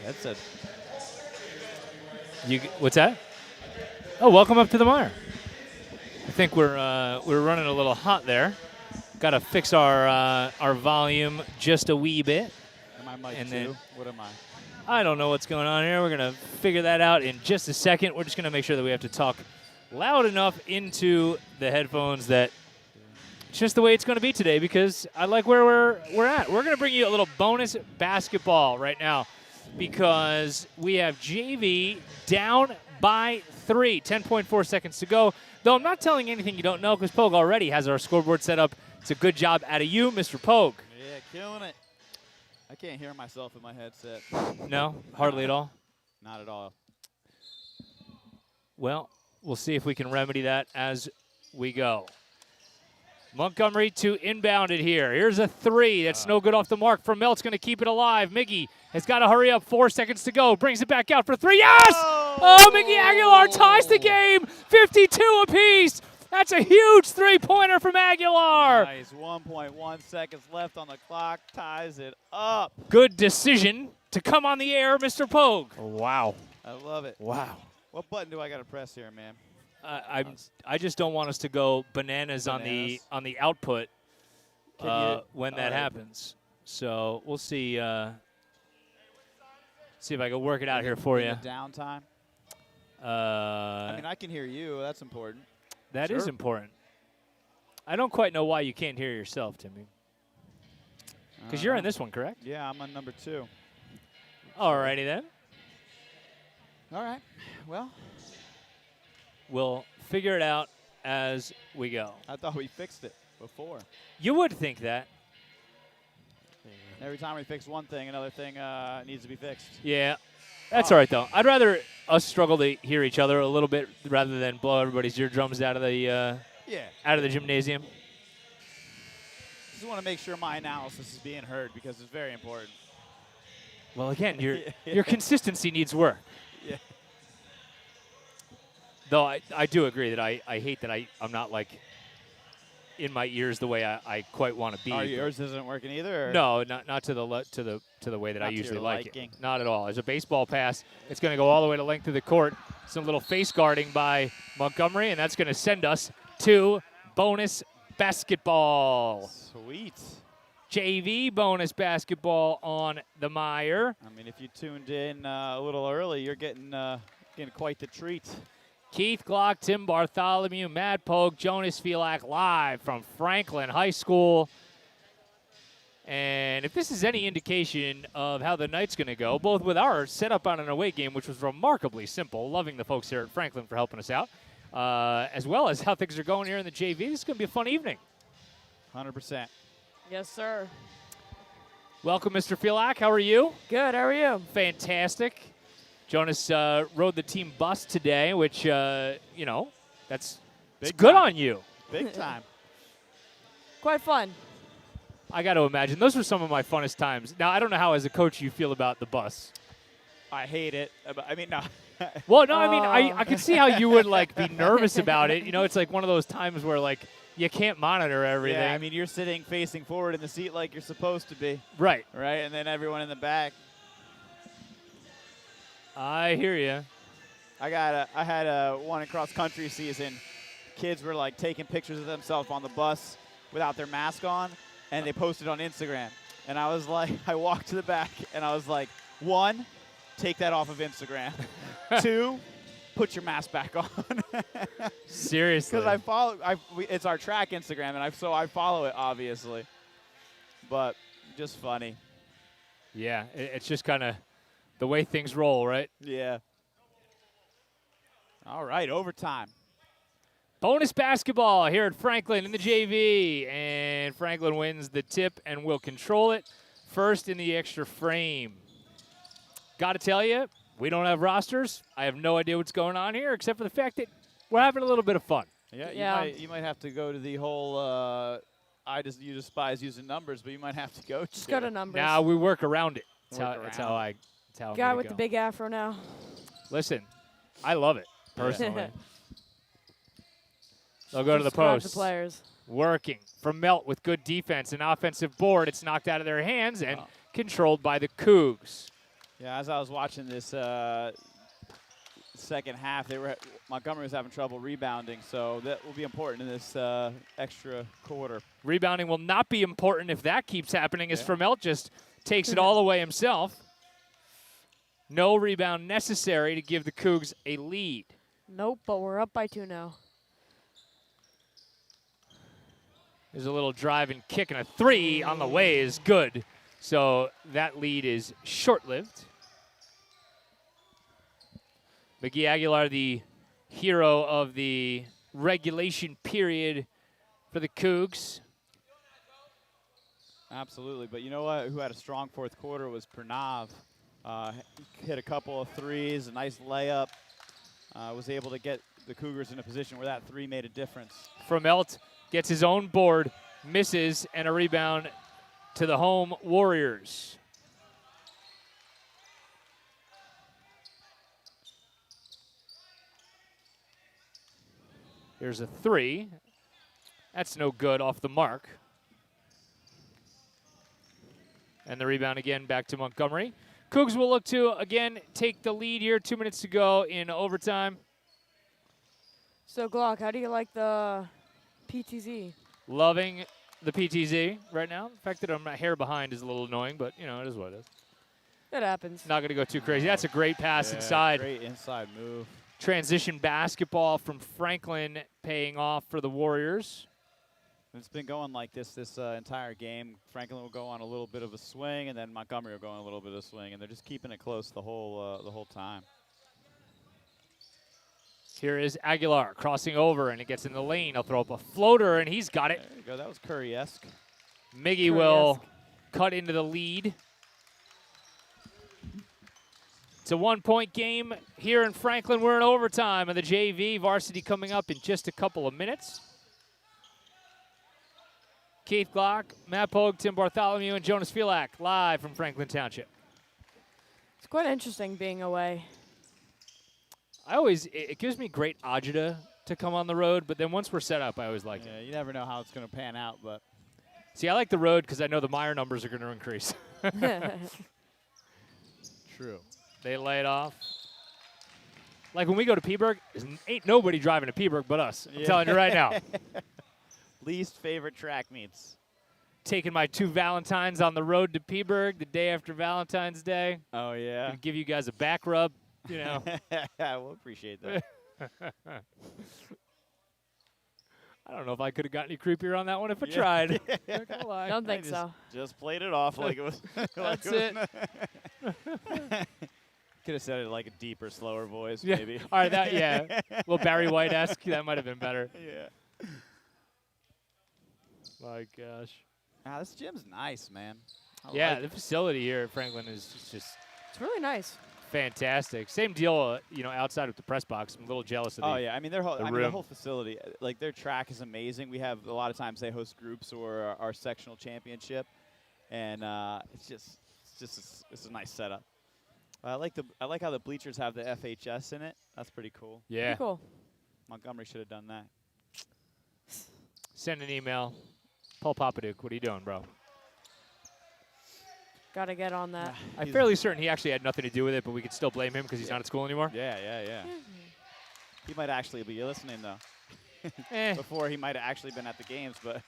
That's a. What's that? Oh, welcome up to the Mire. I think we're running a little hot there. Got to fix our volume just a wee bit. Am I mic And too? then- What am I? I don't know what's going on here. We're going to figure that out in just a second. We're just going to make sure that we have to talk loud enough into the headphones that it's just the way it's going to be today because I like where we're at. We're going to bring you a little bonus basketball right now because we have JV down by 3. 10.4 seconds to go. Though I'm not telling anything you don't know because Pogue already has our scoreboard set up. It's a good job out of you, Mr. Pogue. Yeah, killing it. I can't hear myself in my headset. No, hardly at all. Not at all. Well, we'll see if we can remedy that as we go. Montgomery to inbound it here. Here's a 3. That's no good off the mark. From Melt's going to keep it alive. Miggy has got to hurry up. 4 seconds to go. Brings it back out for 3. Yes! Oh, Miggy Aguilar ties the game. 52 apiece. That's a huge three-pointer from Aguilar. Nice. 1.1 seconds left on the clock. Ties it up. Good decision to come on the air, Mr. Pogue. Wow. I love it. Wow. What button do I got to press here, man? I just don't want us to go bananas. on the output when that happens. So we'll see. See if I can work it out here for you. Downtime. I mean, I can hear you. That's important. That is important. I don't quite know why you can't hear yourself, Timmy. Because you're in this one, correct? Yeah, I'm on number 2. All righty then. All right. Well, We'll figure it out as we go. I thought we fixed it before. You would think that. Every time we fix one thing, another thing needs to be fixed. Yeah. That's all right, though. I'd rather us struggle to hear each other a little bit rather than blow everybody's eardrums out of the gymnasium. Just want to make sure my analysis is being heard because it's very important. Well, again, your consistency needs work. Yeah. Though I do agree that I hate that I'm not like in my ears the way I quite want to be. Oh, yours isn't working either? Or? No, not to the way that I Not to usually your like liking. it. Not at all. There's a baseball pass. It's going to go all the way to length of the court. Some little face guarding by Montgomery, and that's going to send us to bonus basketball. Sweet. JV bonus basketball on the Mire. I mean, if you tuned in a little early, you're getting quite the treat. Keith Glock, Tim Bartholomew, Matt Pogue, Jonas Fielak live from Franklin High School. And if this is any indication of how the night's going to go, both with our setup on an away game, which was remarkably simple, loving the folks here at Franklin for helping us out, as well as how things are going here in the JV, this is going to be a fun evening. 100%. Yes, sir. Welcome, Mr. Fielak. How are you? Good. How are you? Fantastic. Jonas rode the team bus today, which, that's it's good on you. Big time. Quite fun. I got to imagine. Those were some of my funnest times. Now, I don't know how, as a coach, you feel about the bus. I hate it. I mean, no. Well, no, I mean, I can see how you would, be nervous about it. It's like one of those times where, you can't monitor everything. Yeah, I mean, you're sitting facing forward in the seat like you're supposed to be. Right. Right? And then everyone in the back. I hear you. I had one in cross-country season. Kids were, taking pictures of themselves on the bus without their mask on, and they posted on Instagram. And I was like, I walked to the back, and I was like, 1, take that off of Instagram. 2, put your mask back on. Seriously. Because it's our track Instagram, and so I follow it, obviously. But just funny. Yeah, it's just kind of the way things roll, right? Yeah. All right, overtime. Bonus basketball here at Franklin in the JV. And Franklin wins the tip and will control it first in the extra frame. Got to tell you, we don't have rosters. I have no idea what's going on here except for the fact that we're having a little bit of fun. Yeah. You might have to go to the whole you despise using numbers, but you might have to go Just go to numbers. Now we work around it. That's how I'm Guy with go. the big afro now. Listen, I love it personally. They'll go to the Describe post. The players. Working from Melt with good defense and offensive board. It's knocked out of their hands and controlled by the Cougs. Yeah, as I was watching this second half, Montgomery was having trouble rebounding, so that will be important in this extra quarter. Rebounding will not be important if that keeps happening, as Yeah. Fromelt just takes it all away himself. No rebound necessary to give the Cougs a lead. Nope, but we're up by 2 now. There's a little drive and kick, and a 3 on the way is good. So that lead is short-lived. McGee Aguilar, the hero of the regulation period for the Cougs. Absolutely, but you know what? Who had a strong fourth quarter was Pranav. Hit a couple of threes, a nice layup. Was able to get the Cougars in a position where that 3 made a difference. Fromelt gets his own board, misses, and a rebound to the home Warriors. Here's a 3. That's no good, off the mark. And the rebound again back to Montgomery. Cougs will look to, again, take the lead here. 2 minutes to go in overtime. So, Glock, how do you like the PTZ? Loving the PTZ right now. The fact that I'm a hair behind is a little annoying, but, you know, it is what it is. It happens. Not going to go too crazy. That's a great pass Yeah, inside. Great inside move. Transition basketball from Franklin paying off for the Warriors. It's been going like this entire game. Franklin will go on a little bit of a swing, and then Montgomery will go on a little bit of a swing, and they're just keeping it close the whole time. Here is Aguilar crossing over, and it gets in the lane. He'll throw up a floater, and he's got it. There you go. That was Curry-esque. Miggy will cut into the lead. It's a 1-point game here in Franklin. We're in overtime, and the JV varsity coming up in just a couple of minutes. Keith Glock, Matt Pogue, Tim Bartholomew, and Jonas Filak live from Franklin Township. It's quite interesting being away. It gives me great agita to come on the road, but then once we're set up, I always like it. Yeah, you never know how it's going to pan out, but See, I like the road because I know the MIRE numbers are going to increase. true. They lay it off. Like when we go to Peaburg, ain't nobody driving to Peaburg but us. I'm telling you right now. Least favorite track meets. Taking my 2 Valentines on the road to Peaburg the day after Valentine's Day. Oh, yeah. Gonna give you guys a back rub, you know. We'll appreciate that. I don't know if I could have gotten any creepier on that one if I tried. Not gonna lie. Don't think so. Just played it off like it was. That's it. Could have said it like a deeper, slower voice, Yeah. maybe. All right, a little Barry White-esque. That might have been better. Yeah. My gosh. This gym's nice, man. I Yeah, like the it. facility here at Franklin is just It's really nice. fantastic. Same deal, outside of the press box. I'm a little jealous of Oh yeah, I mean the room. whole facility, like their track is amazing. We have a lot of times they host groups or our sectional championship, and it's a nice setup. I like how the bleachers have the FHS in it. That's pretty cool. Yeah. Pretty cool. Montgomery should have done that. Send an email. Paul Papaduke, what are you doing, bro? Got to get on that. I'm fairly certain he actually had nothing to do with it, but we could still blame him because he's not at school anymore. Yeah. He might actually be listening though. Eh. Before he might have actually been at the games, but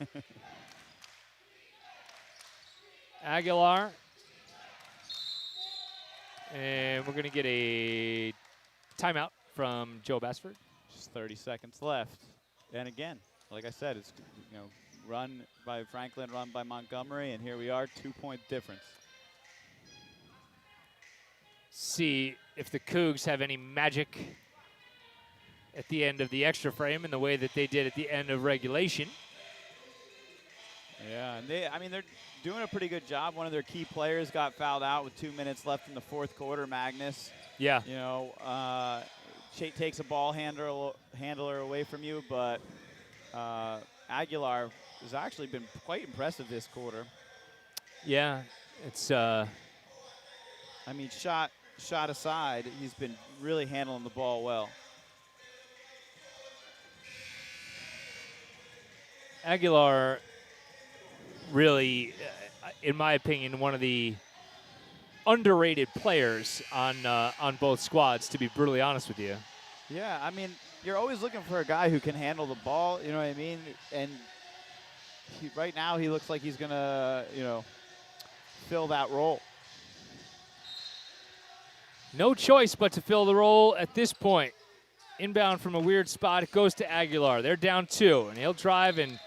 Aguilar. And we're going to get a timeout from Joe Bassford. just 30 seconds left. And again, like I said, it's run by Franklin, run by Montgomery, and here we are, 2-point difference. See if the Cougs have any magic at the end of the extra frame in the way that they did at the end of regulation. Yeah, and they're doing a pretty good job. One of their key players got fouled out with 2 minutes left in the fourth quarter, Magnus. Yeah. Takes a ball handler away from you, but Aguilar has actually been quite impressive this quarter. Yeah, it's Shot aside, he's been really handling the ball well. Aguilar really, in my opinion, one of the underrated players on both squads, to be brutally honest with you. Yeah, I mean, you're always looking for a guy who can handle the ball, you know what I mean? And right now he looks like he's going to, fill that role. No choice but to fill the role at this point. Inbound from a weird spot. It goes to Aguilar. They're down 2, and he'll drive and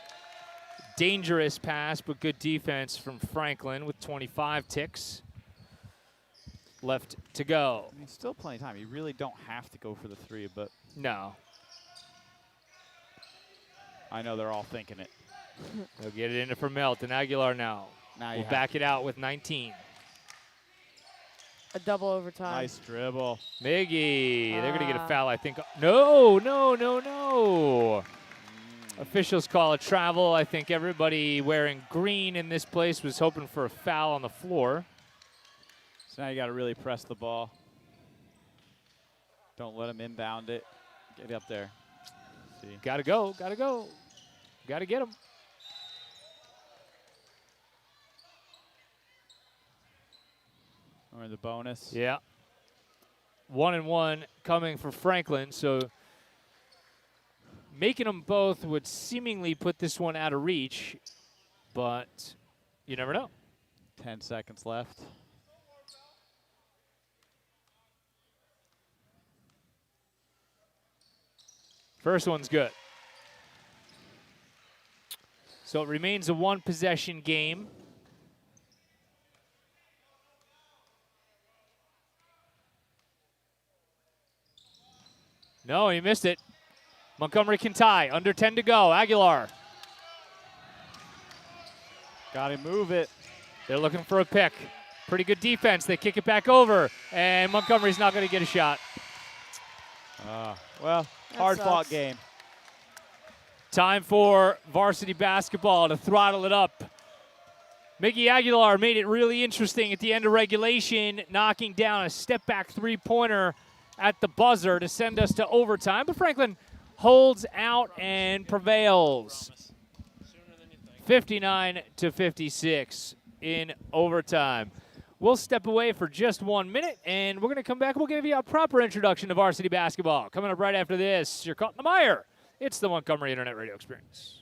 dangerous pass, but good defense from Franklin with 25 ticks left to go. I mean, still plenty of time. You really don't have to go for the 3, but No. I know they're all thinking it. They'll get it into for Melt, and Aguilar now will back it out with 19. A double overtime. Nice dribble. Miggy, they're going to get a foul, I think. No. Officials call a travel. I think everybody wearing green in this place was hoping for a foul on the floor. So now you got to really press the ball. Don't let him inbound it. Get up there. See. Got to go. Got to get him. Or in the bonus. Yeah. 1-1 coming for Franklin, so making them both would seemingly put this one out of reach, but you never know. 10 seconds left. First one's good. So it remains a 1-possession game. No, he missed it. Montgomery can tie. Under 10 to go. Aguilar. Got to move it. They're looking for a pick. Pretty good defense. They kick it back over, and Montgomery's not going to get a shot. Well, hard-fought game. Time for varsity basketball to throttle it up. Miggy Aguilar made it really interesting at the end of regulation, knocking down a step-back three-pointer at the buzzer to send us to overtime. But Franklin holds out and prevails. 59-56 in overtime. We'll step away for just 1 minute, and we're going to come back. We'll give you a proper introduction to varsity basketball. Coming up right after this, you're caught in the mire. It's the Montgomery Internet Radio Experience.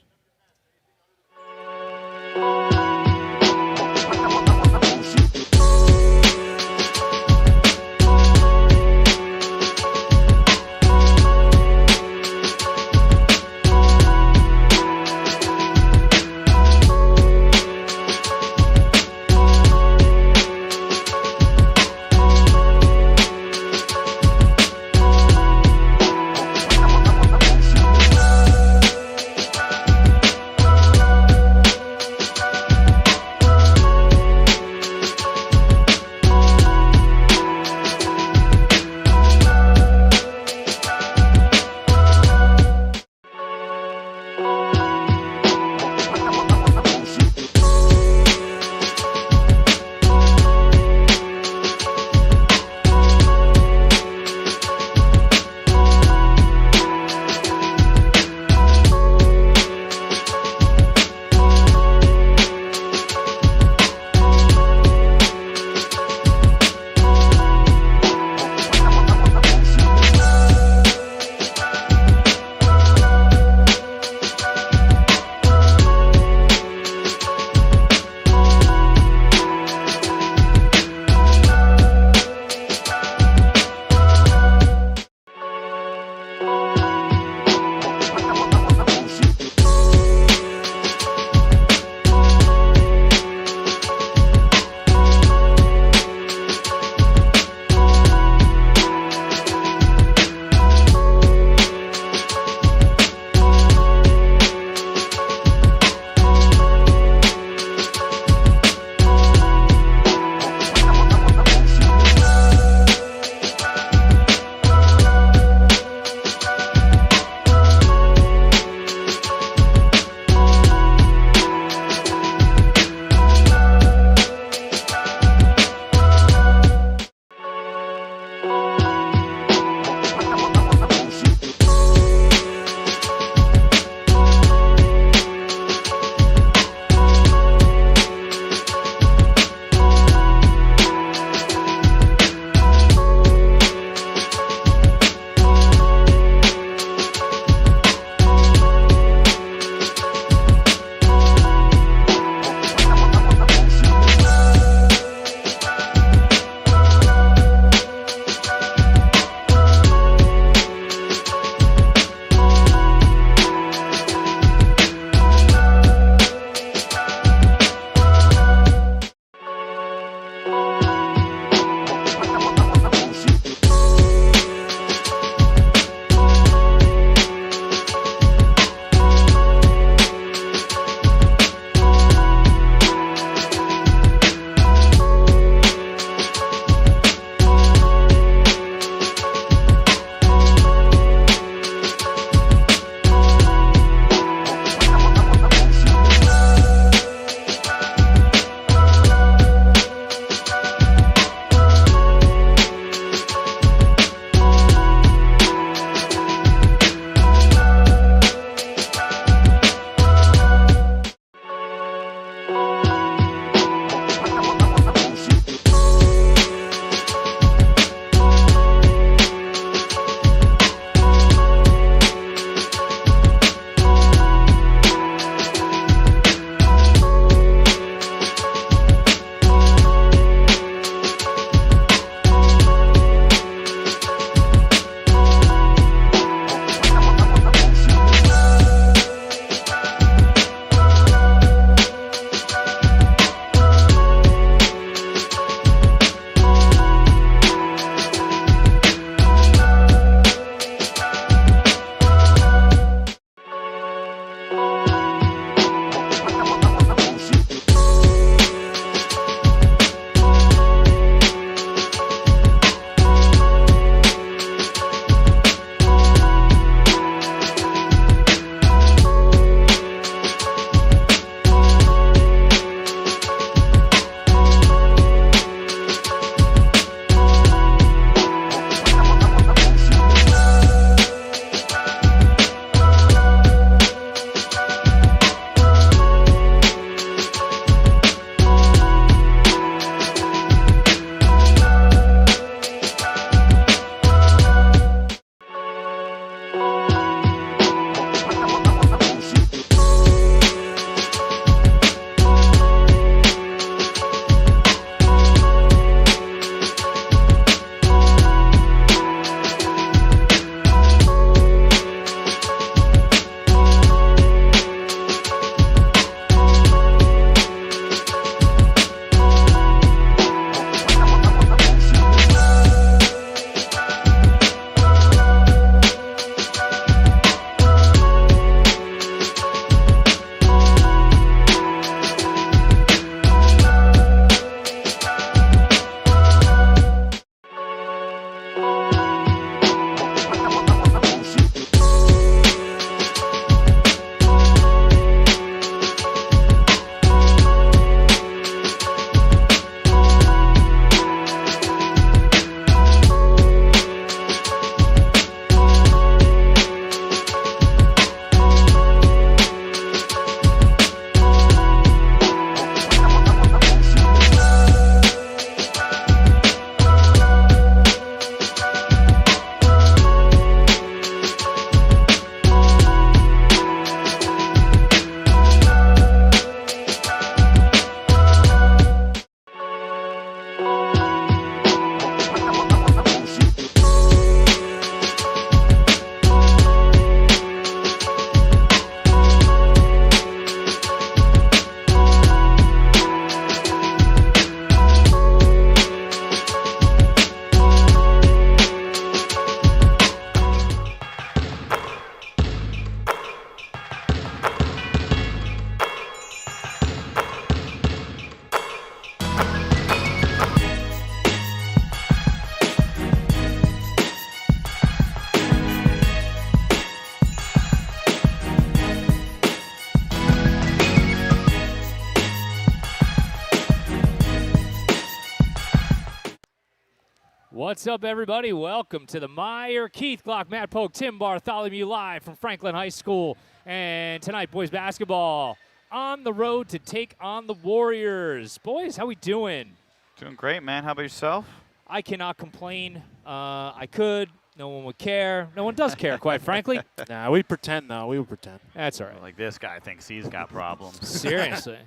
What's up, everybody? Welcome to the MIRE. Keith Glock, Matt Polk, Tim Bartholomew live from Franklin High School. And tonight, boys basketball on the road to take on the Warriors. Boys, how we doing? Doing great, man. How about yourself? I cannot complain. I could. No one would care. No one does care, quite frankly. Nah, we pretend, though. We would pretend. That's all right. Like this guy thinks he's got problems. Seriously.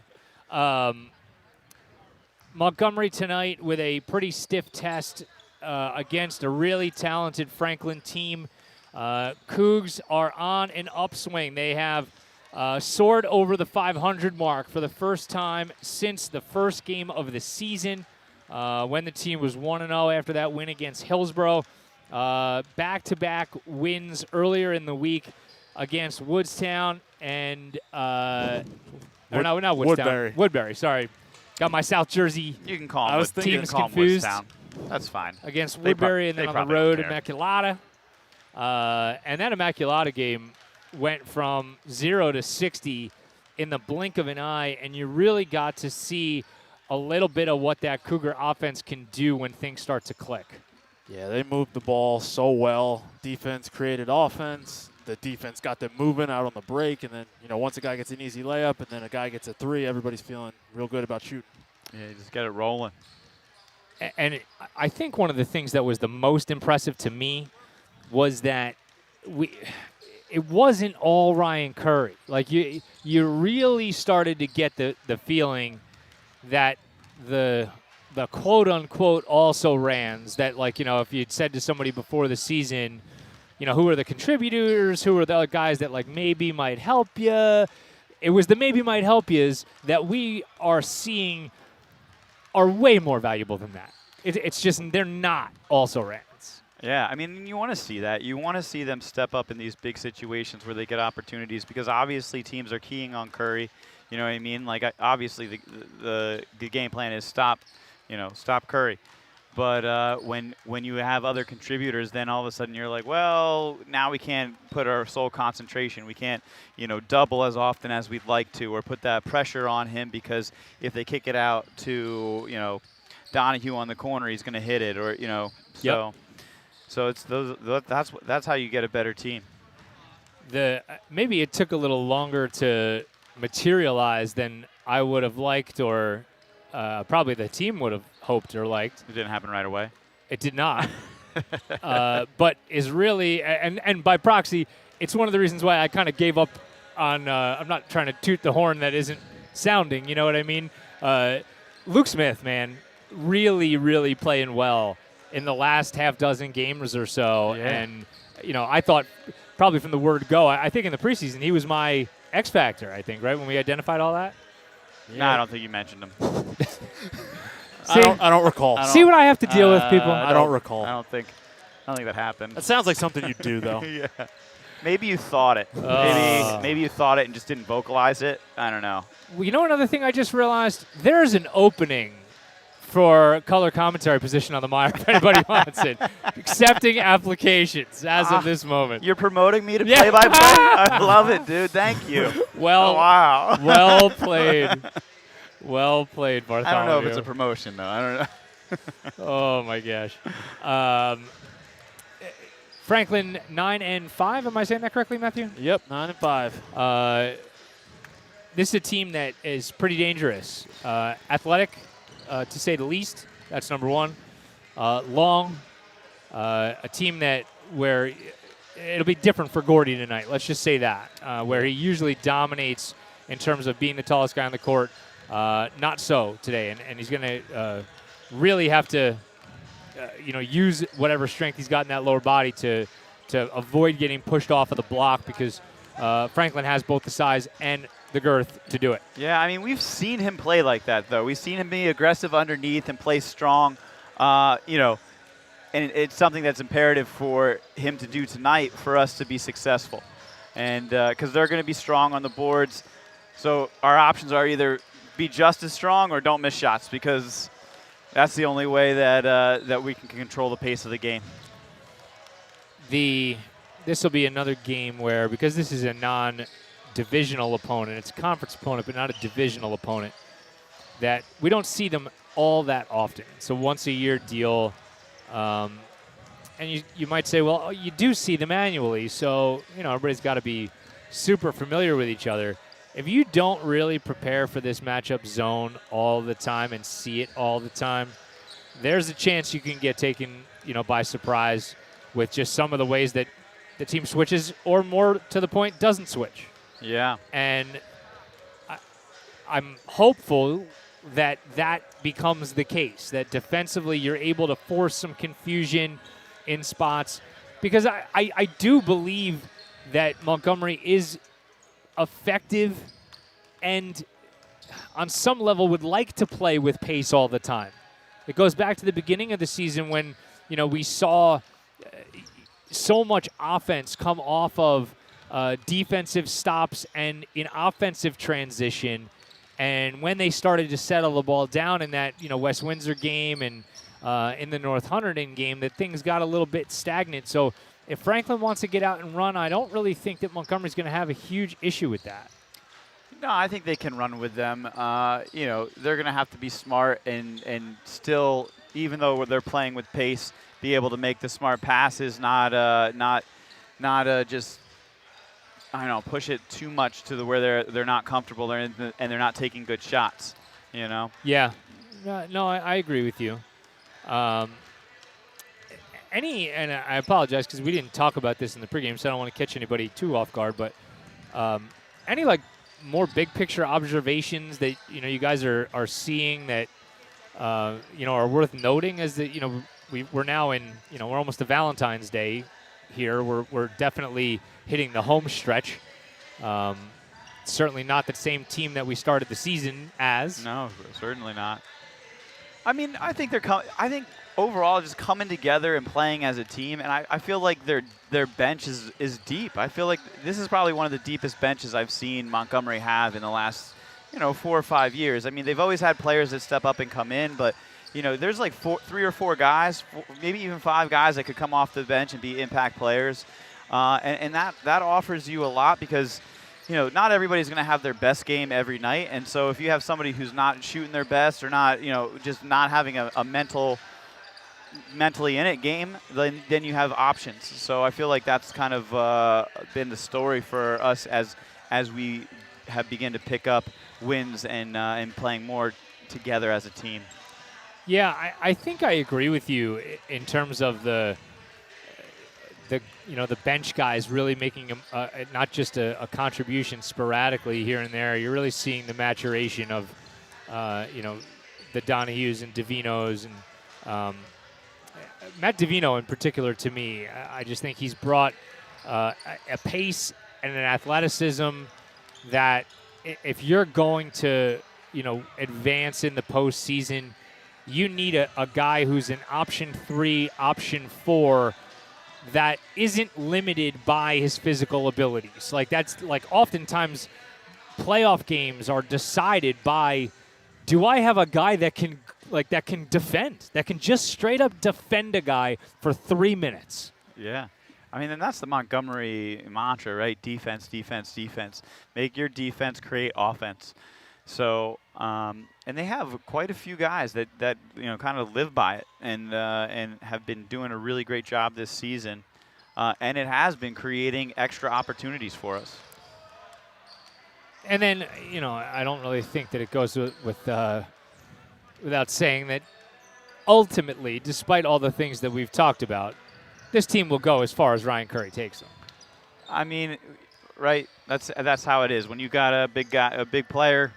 Montgomery tonight with a pretty stiff test against a really talented Franklin team. Cougs are on an upswing. They have soared over the 500 mark for the first time since the first game of the season when the team was 1-0 after that win against Hillsborough. Back-to-back wins earlier in the week against Woodstown and not Woodstown. Woodbury, sorry. Got my South Jersey You can call him. teams confused. Woodstown. That's fine. Against Woodbury and then on the road, don't care. Immaculata. And that Immaculata game went from 0 to 60 in the blink of an eye, and you really got to see a little bit of what that Cougar offense can do when things start to click. Yeah, they moved the ball so well. Defense created offense. The defense got them moving out on the break, and then, once a guy gets an easy layup and then a guy gets a three, everybody's feeling real good about shooting. Yeah, you just get it rolling. And I think one of the things that was the most impressive to me was that it wasn't all Ryan Curry. Like, you really started to get the feeling that the quote-unquote also-rans, that, if you'd said to somebody before the season, who are the contributors, who are the guys that, maybe might help you, it was the maybe might help yous that we are seeing are way more valuable than that. It's just they're not also-rans. Yeah, I mean, you want to see that. You want to see them step up in these big situations where they get opportunities because obviously teams are keying on Curry. You know what I mean? Like, obviously the game plan is stop Curry. But when you have other contributors, then all of a sudden you're like, well, now we can't put our sole concentration. We can't, double as often as we'd like to or put that pressure on him because if they kick it out to, Donahue on the corner, he's going to hit it or, Yep. So it's that's how you get a better team. Maybe it took a little longer to materialize than I would have liked or probably the team would have hoped or liked. It didn't happen right away. It did not. But is really, and by proxy, it's one of the reasons why I kind of gave up on, I'm not trying to toot the horn that isn't sounding, you know what I mean? Luke Smith, man, really, really playing well in the last half dozen games or so. Yeah. And, I thought probably from the word go, I think in the preseason he was my X factor, I think, right, when we identified all that? Yeah. No, I don't think you mentioned him. See, I don't recall. see what I have to deal with, people? I don't recall. I don't think that happened. That sounds like something you do, though. Yeah. Maybe you thought it. Maybe you thought it and just didn't vocalize it. I don't know. Well, another thing I just realized? There's an opening for color commentary position on the MIRE if anybody wants it. Accepting applications as of this moment. You're promoting me to Yeah. play-by-play? I love it, dude. Thank you. Well, Oh, wow. well played. Well played, Bartholomew. I don't know if it's a promotion, though. I don't know. Oh, my gosh. Franklin 9-5. Am I saying that correctly, Matthew? Yep, 9-5. This is a team that is pretty dangerous. Athletic, to say the least. That's number one. Long. A team where it'll be different for Gordy tonight. Let's just say that. Where he usually dominates in terms of being the tallest guy on the court. Not so today. And he's going to really have to use whatever strength he's got in that lower body to avoid getting pushed off of the block because Franklin has both the size and the girth to do it. Yeah, I mean, we've seen him play like that, though. We've seen him be aggressive underneath and play strong, and it's something that's imperative for him to do tonight for us to be successful. And because they're going to be strong on the boards, so our options are either be just as strong or don't miss shots because that's the only way that we can control the pace of the game. This will be another game where, because this is a non-divisional opponent, it's a conference opponent, but not a divisional opponent, that we don't see them all that often. It's a once-a-year deal. And you might say, well, you do see them annually, so everybody's got to be super familiar with each other. If you don't really prepare for this matchup zone all the time and see it all the time, there's a chance you can get taken, by surprise with just some of the ways that the team switches, or more to the point, doesn't switch. Yeah. And I'm hopeful that becomes the case, that defensively you're able to force some confusion in spots, because I do believe that Montgomery is effective and on some level would like to play with pace all the time. It goes back to the beginning of the season when, we saw so much offense come off of defensive stops and in offensive transition. And when they started to settle the ball down in that, West Windsor game and in the North Hunterdon game, that things got a little bit stagnant. So if Franklin wants to get out and run, I don't really think that Montgomery's going to have a huge issue with that. No, I think they can run with them. They're going to have to be smart and still, even though they're playing with pace, be able to make the smart passes, not just, I don't know, push it too much to where they're not comfortable and they're not taking good shots. Yeah, no, I agree with you. And I apologize because we didn't talk about this in the pregame, so I don't want to catch anybody too off guard. But any more big picture observations that you guys are seeing that are worth noting, as that we're now in we're almost to Valentine's Day here. We're definitely hitting the home stretch. Certainly not the same team that we started the season as. No, certainly not. I mean, I think I think overall just coming together and playing as a team, and I feel like their bench is deep. I feel like this is probably one of the deepest benches I've seen Montgomery have in the last 4 or 5 years. I mean, they've always had players that step up and come in, but there's like 3 or 4 guys, maybe even 5 guys that could come off the bench and be impact players, and that offers you a lot because not everybody's going to have their best game every night, and so if you have somebody who's not shooting their best or not, just not having a mentally in it game, then you have options. So I feel like that's kind of been the story for us as we have begun to pick up wins and playing more together as a team. Yeah, I think I agree with you in terms of the bench guys really making not just a contribution sporadically here and there. You're really seeing the maturation of the Donahues and Davinos and Matt Davino in particular. To me, I just think he's brought a pace and an athleticism that if you're going to advance in the postseason, you need a guy who's an option 3, option 4 that isn't limited by his physical abilities. That's oftentimes playoff games are decided by, do I have a guy that can defend, that can just straight up defend a guy for 3 minutes? Yeah. I mean, and that's the Montgomery mantra, right? Defense, defense, defense. Make your defense create offense. So, and they have quite a few guys that kind of live by it and have been doing a really great job this season. And it has been creating extra opportunities for us. And then, I don't really think that it goes without saying that ultimately, despite all the things that we've talked about, this team will go as far as Ryan Curry takes them. I mean, right? That's how it is. When you got a big guy, a big player,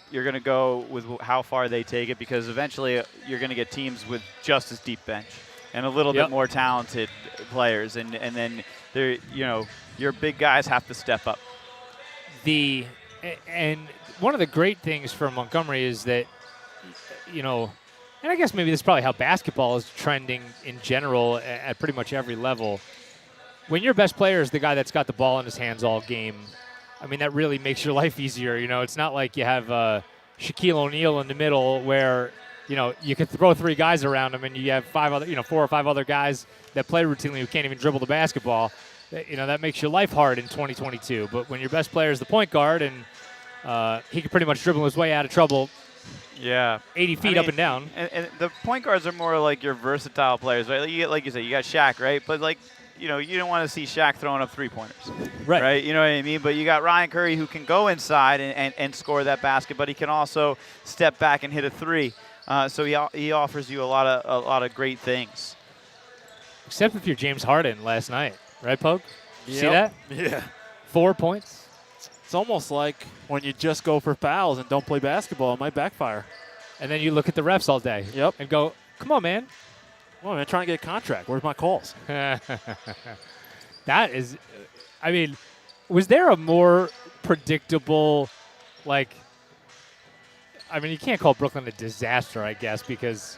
you're going to go with how far they take it, because eventually you're going to get teams with just as deep bench and a little bit more talented players, and then your big guys have to step up. And one of the great things for Montgomery is that, and I guess maybe this is probably how basketball is trending in general at pretty much every level. When your best player is the guy that's got the ball in his hands all game, I mean, that really makes your life easier. It's not like you have Shaquille O'Neal in the middle where, you could throw 3 guys around him and you have 4 or 5 other guys that play routinely who can't even dribble the basketball. That makes your life hard in 2022. But when your best player is the point guard and he can pretty much dribble his way out of trouble, Yeah. 80 feet up and down. And the point guards are more like your versatile players, right? Like you said, you got Shaq, right? But like, you don't want to see Shaq throwing up 3-pointers, right? You know what I mean? But you got Ryan Curry who can go inside and score that basket, but he can also step back and hit a three. So he offers you a lot of great things. Except if you're James Harden last night, right, Poke? Yep. See that? Yeah. 4 points. It's almost like when you just go for fouls and don't play basketball, it might backfire. And then you look at the refs all day. Yep. And go, come on, man. Well, man, trying to get a contract. Where's my calls? That is, I mean, was there a more predictable, like, I mean, you can't call Brooklyn a disaster, I guess, because,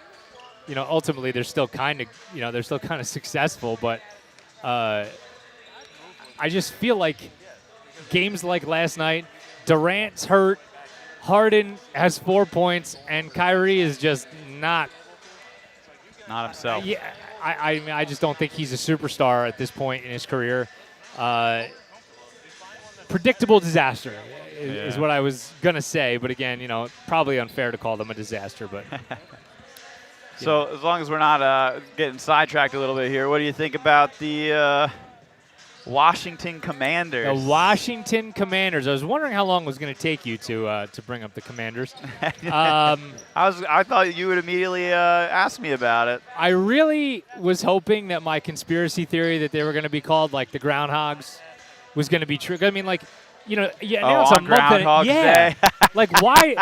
ultimately they're still kind of successful, but I just feel like games like last night, Durant's hurt, Harden has 4 points, and Kyrie is just not himself. Yeah, I mean, I just don't think he's a superstar at this point in his career. Predictable disaster is what I was gonna say, but again, probably unfair to call them a disaster. But so as long as we're not getting sidetracked a little bit here, what do you think about the Washington Commanders? The Washington Commanders. I was wondering how long it was going to take you to bring up the Commanders. I thought you would immediately ask me about it. I really was hoping that my conspiracy theory that they were going to be called like the Groundhogs was going to be true. I mean, like, you announce on Groundhog's Day. Like, why?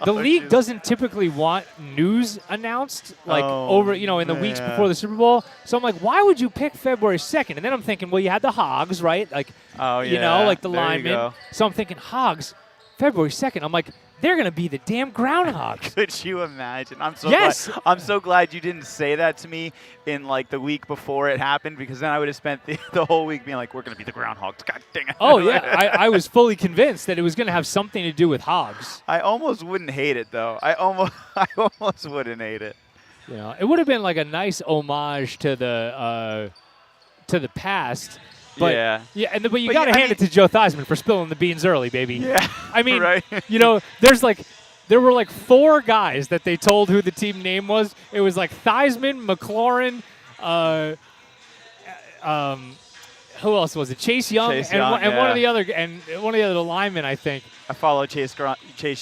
The league doesn't typically want news announced over, in the weeks before the Super Bowl. So I'm like, why would you pick February 2nd? And then I'm thinking, well, you had the Hogs, right? Like, like the linemen. So I'm thinking, Hogs, February 2nd. I'm like, they're going to be the damn Groundhogs. Could you imagine? I'm so glad you didn't say that to me in like the week before it happened, because then I would have spent the whole week being like, we're going to be the Groundhogs. God dang it. Oh, yeah. I was fully convinced that it was going to have something to do with Hogs. I almost wouldn't hate it, though. I almost wouldn't hate it. It would have been like a nice homage to the past. But, but you got to hand it to Joe Theismann for spilling the beans early, baby. Yeah. I mean, right. there were like 4 guys that they told who the team name was. It was like Theismann, McLaurin, who else was it? Chase Young, and one of the other linemen, I think. I follow Chase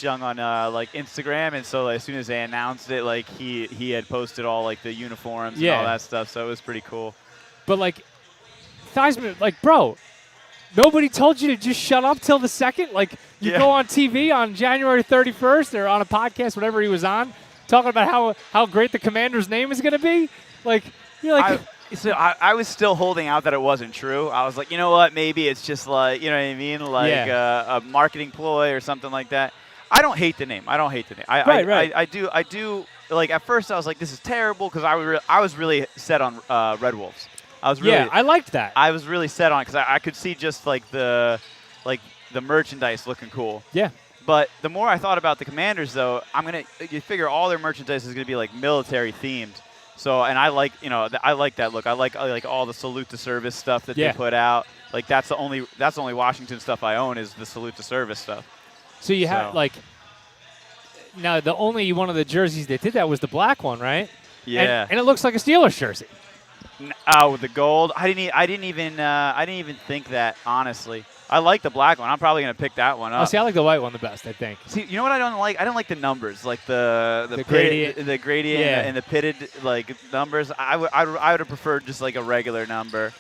Young on like Instagram, and so as soon as they announced it, like he had posted all like the uniforms and all that stuff, so it was pretty cool. But like Theismann, like, bro, nobody told you to just shut up till the 2nd? Like, you go on TV on January 31st or on a podcast, whatever he was on, talking about how great the Commander's name is going to be? Like, you're like... I was still holding out that it wasn't true. I was like, you know what, maybe it's just like, you know what I mean? Like a marketing ploy or something like that. I don't hate the name. I do. Like, at first I was like, this is terrible, because I was really set on Red Wolves. I liked that. I was really set on it because I could see just like the merchandise looking cool. Yeah. But the more I thought about the Commanders, though, you figure all their merchandise is gonna be like military themed. So, and I like that look. I like all the salute to service stuff that they put out. Like that's the only Washington stuff I own is the salute to service stuff. So you have like now the only one of the jerseys that did that was the black one, right? Yeah. And it looks like a Steelers jersey. With the gold, I didn't even think that, honestly. I like the black one. I'm probably gonna pick that one up. Oh, see, I like the white one the best, I think. See, you know what I don't like? I don't like the numbers, like the gradient, and the pitted like numbers. I would have preferred just like a regular number.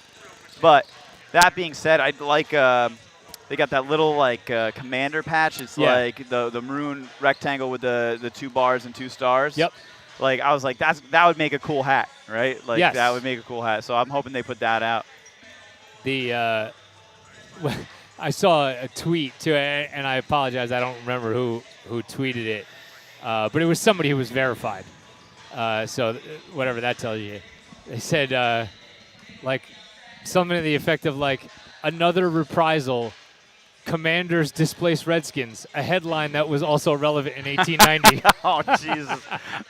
But that being said, I'd like they got that little like commander patch. It's like the maroon rectangle with the 2 bars and 2 stars. Yep. Like, I was like, that would make a cool hat, right? Like, that would make a cool hat. So I'm hoping they put that out. I saw a tweet, too, and I apologize. I don't remember who tweeted it. But it was somebody who was verified. So whatever that tells you. They said, like, something to the effect of, like, another reprisal, Commanders displace Redskins, a headline that was also relevant in 1890. Oh, Jesus.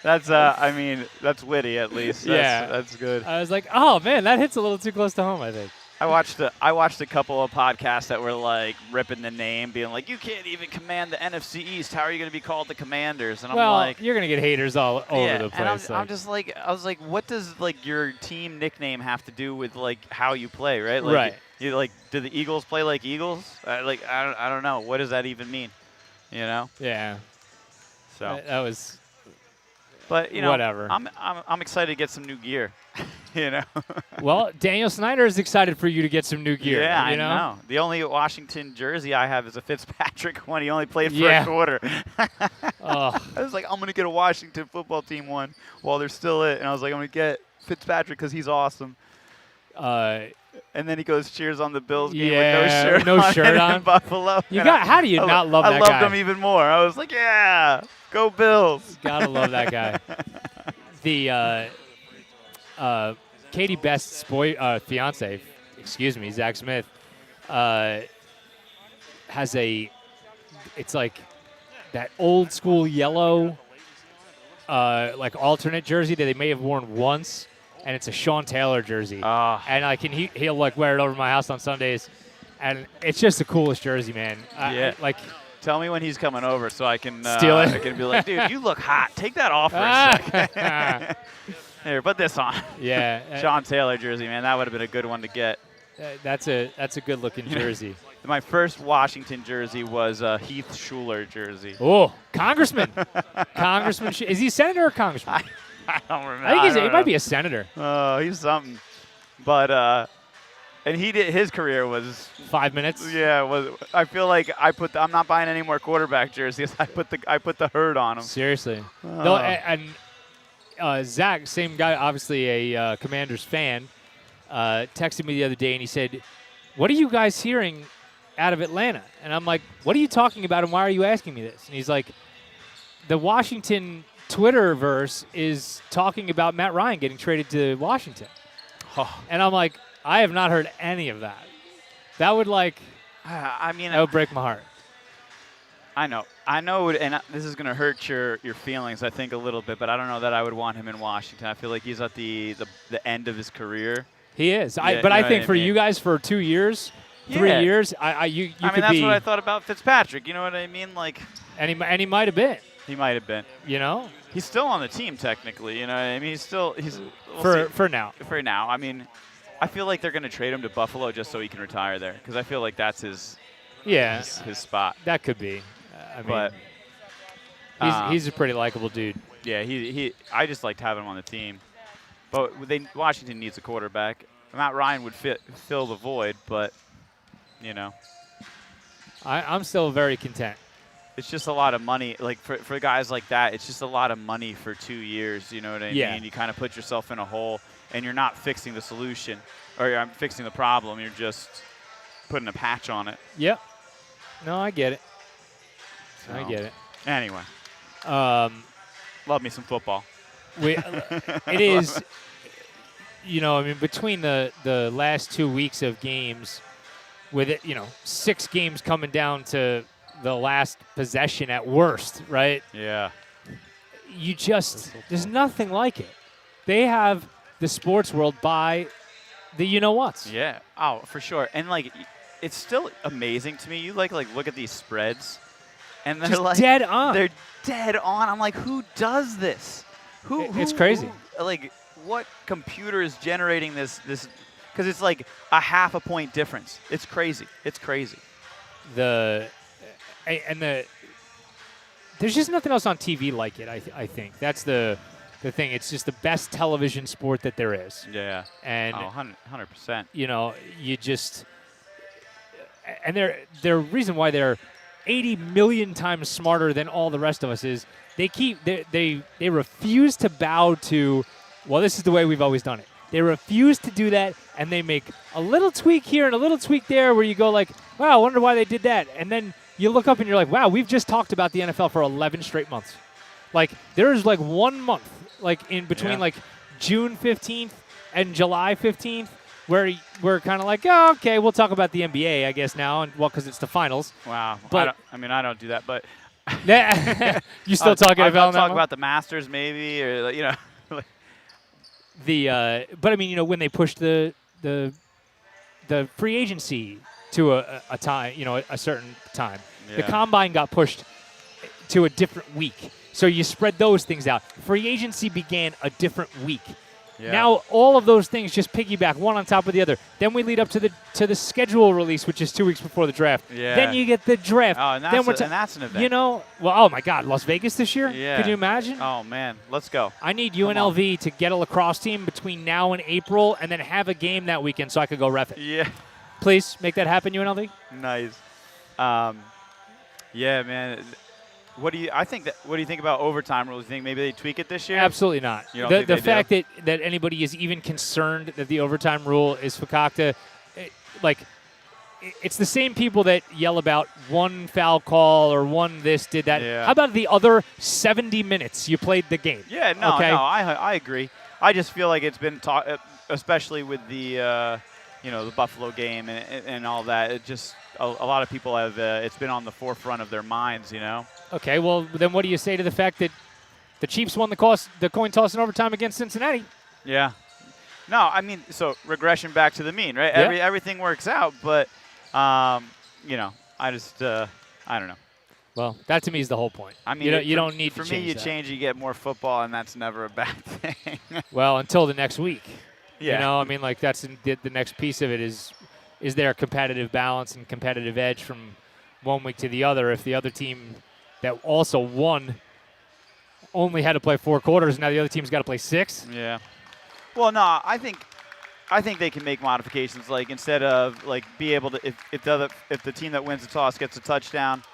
That's witty, at least. That's good. I was like, oh, man, that hits a little too close to home, I think. I watched a couple of podcasts that were like ripping the name, being like, "You can't even command the NFC East. How are you going to be called the Commanders?" And I'm like, you're gonna get haters all over the place. And I'm just like, I was like, what does like your team nickname have to do with like how you play, right? Like, Right. You like, do the Eagles play like Eagles? I don't know. What does that even mean? You know? yeah. So. That was. But you know, whatever. I'm excited to get some new gear. You know. Well, Daniel Snyder is excited for you to get some new gear. Yeah, you know? I know. The only Washington jersey I have is a Fitzpatrick one. He only played for a quarter. I was like, I'm gonna get a Washington football team one while they're still it, and I was like, I'm gonna get Fitzpatrick because he's awesome. And then he goes cheers on the Bills game with no shirt on. In Buffalo. How do you not love that guy? I loved him even more. I was like, yeah, go Bills. Gotta love that guy. The Katie Best's fiance, Zach Smith, has it's like that old school yellow, like alternate jersey that they may have worn once. And it's a Sean Taylor jersey. And like, he'll like wear it over my house on Sundays. And it's just the coolest jersey, man. Tell me when he's coming over so I can steal it. I can be like, dude, you look hot. Take that off for a second. Here, put this on. Yeah. Sean Taylor jersey, man. That would have been a good one to get. That's a good looking jersey. My first Washington jersey was a Heath Schuler jersey. Oh, Congressman. Congressman. Is he a senator or congressman? I don't remember. I think he might be a senator. Oh, he's something. But and his career was 5 minutes. Yeah, I feel like I'm not buying any more quarterback jerseys. I put the herd on them. Seriously. No, and Zach, same guy, obviously a Commanders fan, texted me the other day and he said, "What are you guys hearing out of Atlanta?" And I'm like, "What are you talking about and why are you asking me this?" And he's like, "The Washington Twitterverse is talking about Matt Ryan getting traded to Washington." And I'm like, I have not heard any of that. That would that would break my heart. I know, and this is going to hurt your feelings, I think, a little bit, but I don't know that I would want him in Washington. I feel like he's at the end of his career. He is. But I think for you guys, for 2 years, 3 years, you I mean, could that's be, what I thought about Fitzpatrick. You know what I mean? Like, and he might have been. He might have been. You know? He's still on the team technically, you know what I mean? For now. For now. I mean, I feel like they're going to trade him to Buffalo just so he can retire there because I feel like that's his spot. That could be. He's a pretty likable dude. Yeah, I just liked having him on the team. But Washington needs a quarterback. Matt Ryan would fill the void, but you know. I'm still very content. It's just a lot of money. Like, for guys like that, it's just a lot of money for 2 years. You know what I mean? You kind of put yourself in a hole, and you're not fixing the solution. Or you're fixing the problem. You're just putting a patch on it. Yep. No, I get it. So, I get it. Anyway. Love me some football. It is, I mean, between the last 2 weeks of games, with it, 6 games coming down to the last possession at worst, right? Yeah. There's nothing like it. They have the sports world by the you-know-whats. Yeah. Oh, for sure. And, it's still amazing to me. You, look at these spreads, and they're just dead on. They're dead on. I'm like, who does this? It's crazy. What computer is generating this? Because it's like a half a point difference. It's crazy. It's crazy. There's just nothing else on TV like it. I think that's the thing. It's just the best television sport that there is. Yeah. And 100%. You just and their reason why they're 80 million times smarter than all the rest of us is they refuse to bow to, well, this is the way we've always done it. They refuse to do that, and they make a little tweak here and a little tweak there where you go like, wow, I wonder why they did that. And then you look up and you're like, wow, we've just talked about the NFL for 11 straight months. There's 1 month, in between June 15th and July 15th where we're kind of like, oh, okay, we'll talk about the NBA, I guess, now, and because it's the finals. Wow. But I don't do that, but you still talking about I'll talk about the Masters maybe, or but I mean, when they pushed the the free agency to a time, a certain time. The Yeah. combine got pushed to a different week. So you spread those things out. Free agency began a different week. Yeah. Now all of those things just piggyback one on top of the other. Then we lead up to the schedule release, which is 2 weeks before the draft. Yeah. Then you get the draft. Oh, and then that's an event. Oh my God, Las Vegas this year? Yeah. Could you imagine? Oh man, let's go. I need Come on. UNLV to get a lacrosse team between now and April, and then have a game that weekend so I could go ref it. Yeah. Please make that happen, UNLV. Nice. Yeah, man. What do you think about overtime rules? You think maybe they tweak it this year? Absolutely not. You don't The think they fact that anybody is even concerned that the overtime rule is fakakta, it's the same people that yell about one foul call or one this, did that. Yeah. How about the other 70 minutes you played the game? Yeah, no, Okay? I agree. I just feel like it's been especially with the the Buffalo game and all that. It just a lot of people have it's been on the forefront of their minds. Okay, well, then what do you say to the fact that the Chiefs won the coin toss in overtime against Cincinnati? Yeah. No, I mean, so regression back to the mean, right? Yeah. Everything works out, but I just I don't know. Well, that to me is the whole point. I mean, you don't need to for change me, you that. change, you get more football, and that's never a bad thing. Well, until the next week. Yeah. I mean, like that's the next piece of it is there a competitive balance and competitive edge from one week to the other if the other team that also won only had to play 4 quarters, now the other team's got to play 6? Yeah. Well, no, I think they can make modifications. Like instead of like be able to, if the team that wins the toss gets a touchdown,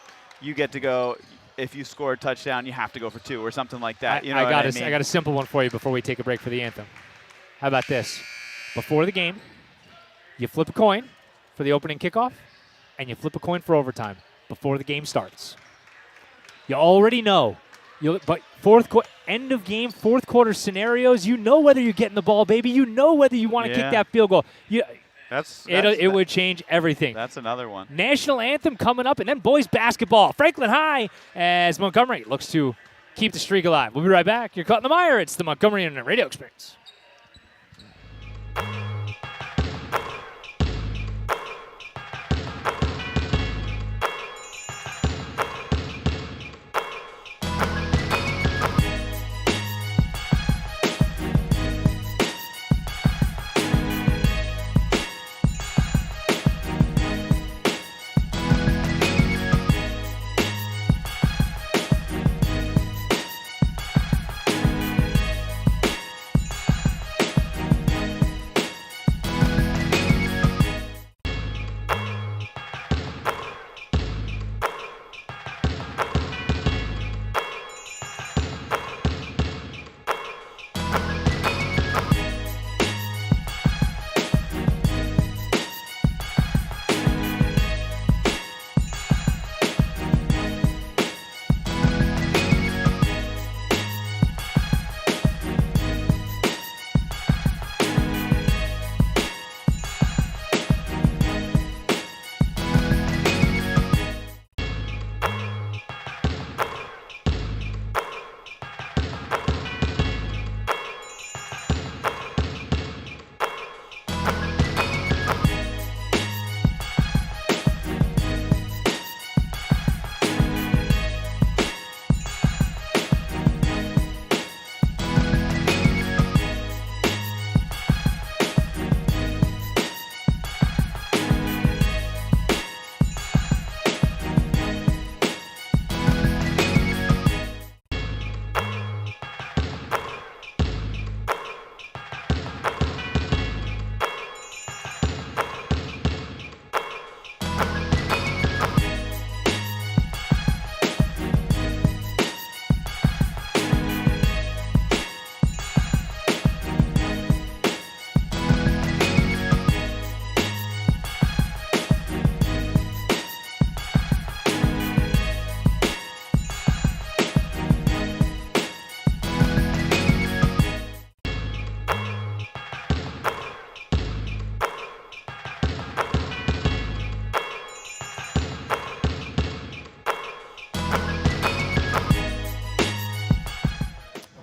you get to go. If you score a touchdown, you have to go for 2 or something like that. I got a simple one for you before we take a break for the anthem. How about this? Before the game, you flip a coin for the opening kickoff, and you flip a coin for overtime before the game starts. You already know. But end of game, fourth quarter scenarios, you know whether you're getting the ball, baby. You know whether you want to kick that field goal. It would change everything. That's another one. National anthem coming up, and then boys basketball. Franklin High as Montgomery looks to keep the streak alive. We'll be right back. You're caught in the mire. It's the Montgomery Internet Radio Experience.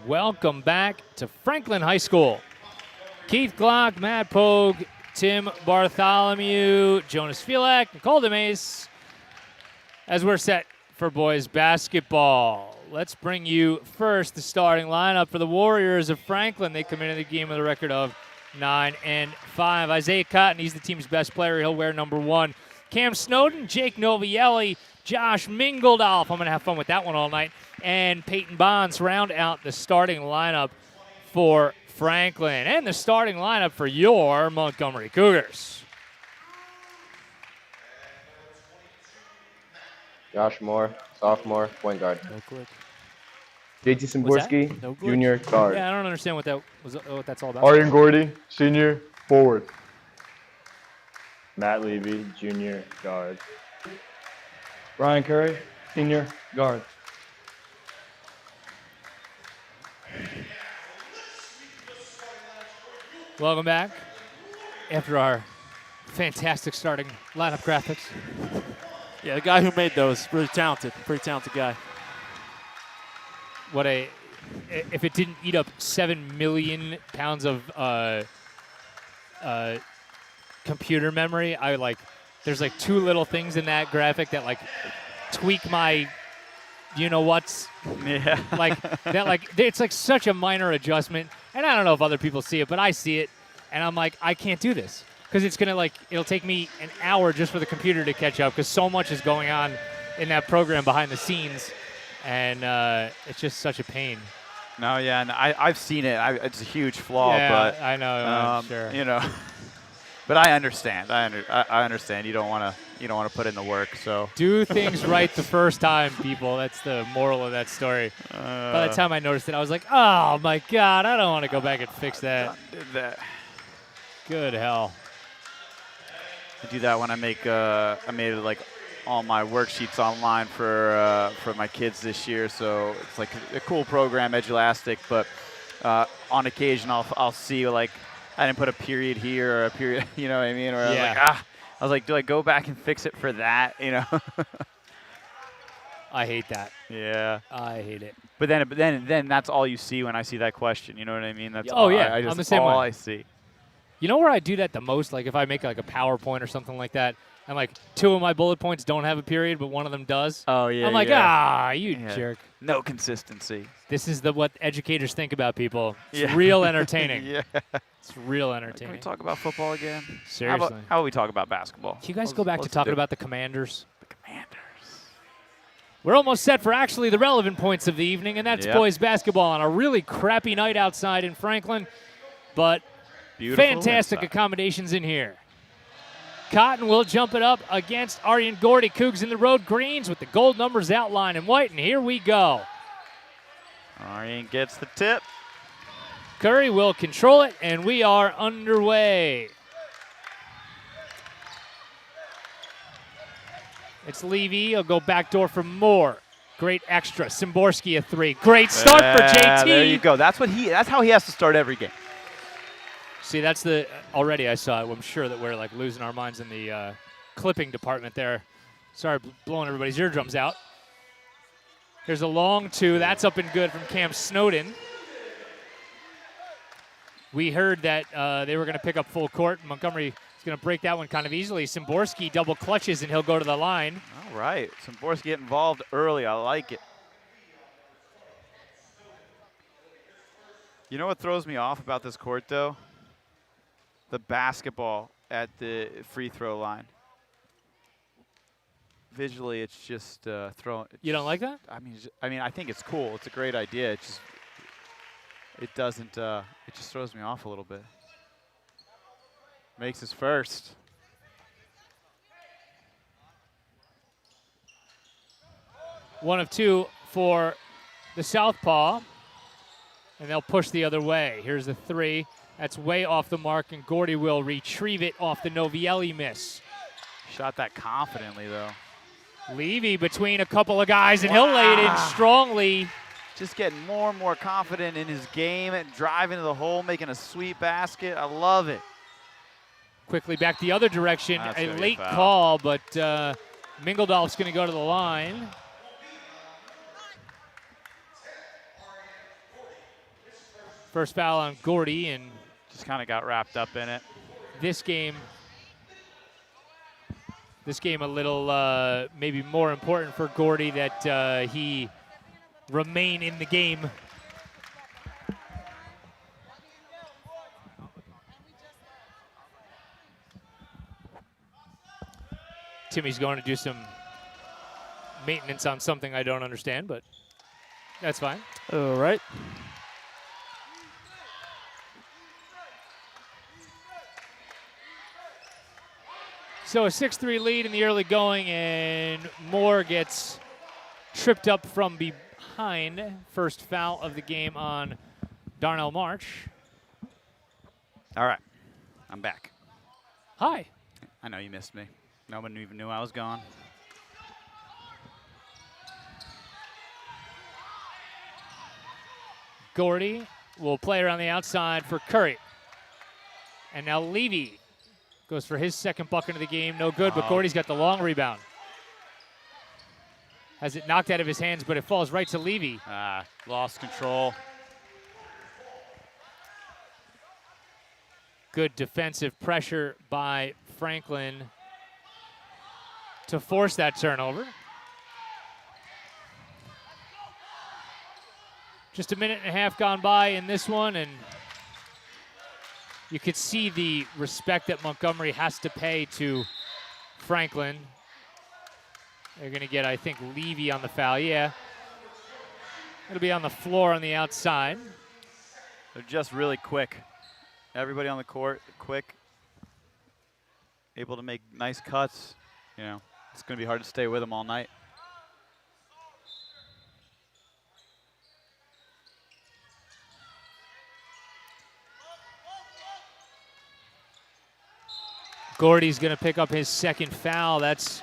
Welcome back to Franklin High School. Keith Glock, Matt Pogue, Tim Bartholomew, Jonas Fielak, Nicole DeMace, as we're set for boys basketball. Let's bring you first the starting lineup for the Warriors of Franklin. They come into the game with a record of 9-5. Isaiah Cotton, he's the team's best player. He'll wear number 1. Cam Snowden, Jake Novielli, Josh Mingeldolf. I'm going to have fun with that one all night. And Peyton Bonds round out the starting lineup for Franklin. And the starting lineup for your Montgomery Cougars. Josh Moore, sophomore, point guard. No click. JT Simborski, No glitch. junior, guard. Yeah, I don't understand what that's all about. Aryan Gordy, senior, forward. Matt Levy, junior, guard. Ryan Curry, senior, guard. Welcome back after our fantastic starting lineup graphics. Yeah, the guy who made those, really talented. Pretty talented guy. If it didn't eat up 7 million pounds of computer memory, there's like 2 little things in that graphic that like tweak my, what's. Yeah. It's like such a minor adjustment, and I don't know if other people see it, but I see it, and I'm like, I can't do this because it'll take me an hour just for the computer to catch up because so much is going on in that program behind the scenes, and it's just such a pain. No, yeah, and I've seen it. It's a huge flaw, Yeah, but I know, I'm sure. But I understand. I understand. You don't want to put in the work. So Do things right the first time, people. That's the moral of that story. By the time I noticed it, I was like, oh my God, I don't want to go back and fix that. did that. Good hell. I do that when I made like all my worksheets online for my kids this year. So it's like a cool program, Edulastic. But on occasion, I'll see like I didn't put a period here or a period, you know what I mean? Or Yeah. I was like, do I go back and fix it for that? I hate that. Yeah. I hate it. But then that's all you see when I see that question. You know what I mean? That's Oh, all, yeah, I just, I'm the same all way. I see. You know where I do that the most? Like if I make like a PowerPoint or something like that, and like 2 of my bullet points don't have a period, but one of them does. Oh yeah. I'm like, you Yeah. jerk. No consistency. This is what educators think about people. It's Yeah. real entertaining. Yeah. It's real Can entertaining. we talk about football again? Seriously. How about we talk about basketball? Can you guys go back to talking about the Commanders? the Commanders? We're almost set for actually the relevant points of the evening, and that's Yep. boys basketball on a really crappy night outside in Franklin, but Beautiful fantastic inside. accommodations in here. Cotton will jump it up against Aryan Gordy. Cougs in the road greens with the gold numbers outlined in white, and here we go. Aryan gets the tip. Curry will control it, and we are underway. It's Levy. He'll go backdoor for Moore. Great extra. Simborski a 3. Great start for JT. There you go. That's how he has to start every game. See, that's already I saw it. I'm sure that we're like losing our minds in the clipping department there. Sorry, blowing everybody's eardrums out. Here's a long 2. That's up and good from Cam Snowden. We heard that they were going to pick up full court. Montgomery is going to break that one kind of easily. Simborski double clutches, and he'll go to the line. All right. Simborski get involved early. I like it. You know what throws me off about this court, though? The basketball at the free throw line. Visually, it's just throwing. You don't like that? I mean, I think it's cool. It's a great idea. It doesn't. It just throws me off a little bit. Makes his first. One of 2 for the southpaw, and they'll push the other way. Here's the 3. That's way off the mark, and Gordy will retrieve it off the Novielli miss. Shot that confidently, though. Levy between a couple of guys, and he'll lay it in strongly. Just getting more and more confident in his game and driving to the hole, making a sweet basket. I love it. Quickly back the other direction. That's A gonna be late a foul. call, but Mingeldolf's going to go to the line. First foul on Gordy, and Just kind of got wrapped up in it. this game a little maybe more important for Gordy that he remain in the game. Timmy's going to do some maintenance on something I don't understand, but that's fine. All right. So a 6-3 lead in the early going, and Moore gets tripped up from behind. First foul of the game on Darnell March. All right, I'm back. Hi. I know you missed me. No one even knew I was gone. Gordy will play around the outside for Curry. And now Levy goes for his second bucket of the game. No good, but Gordy's got the long rebound. Has it knocked out of his hands, but it falls right to Levy. Lost control. Good defensive pressure by Franklin to force that turnover. Just a minute and a half gone by in this one, and you could see the respect that Montgomery has to pay to Franklin. They're going to get, I think, Levy on the foul. Yeah. It'll be on the floor on the outside. They're just really quick. Everybody on the court, quick. Able to make nice cuts. You know, it's going to be hard to stay with them all night. Gordy's going to pick up his second foul. That's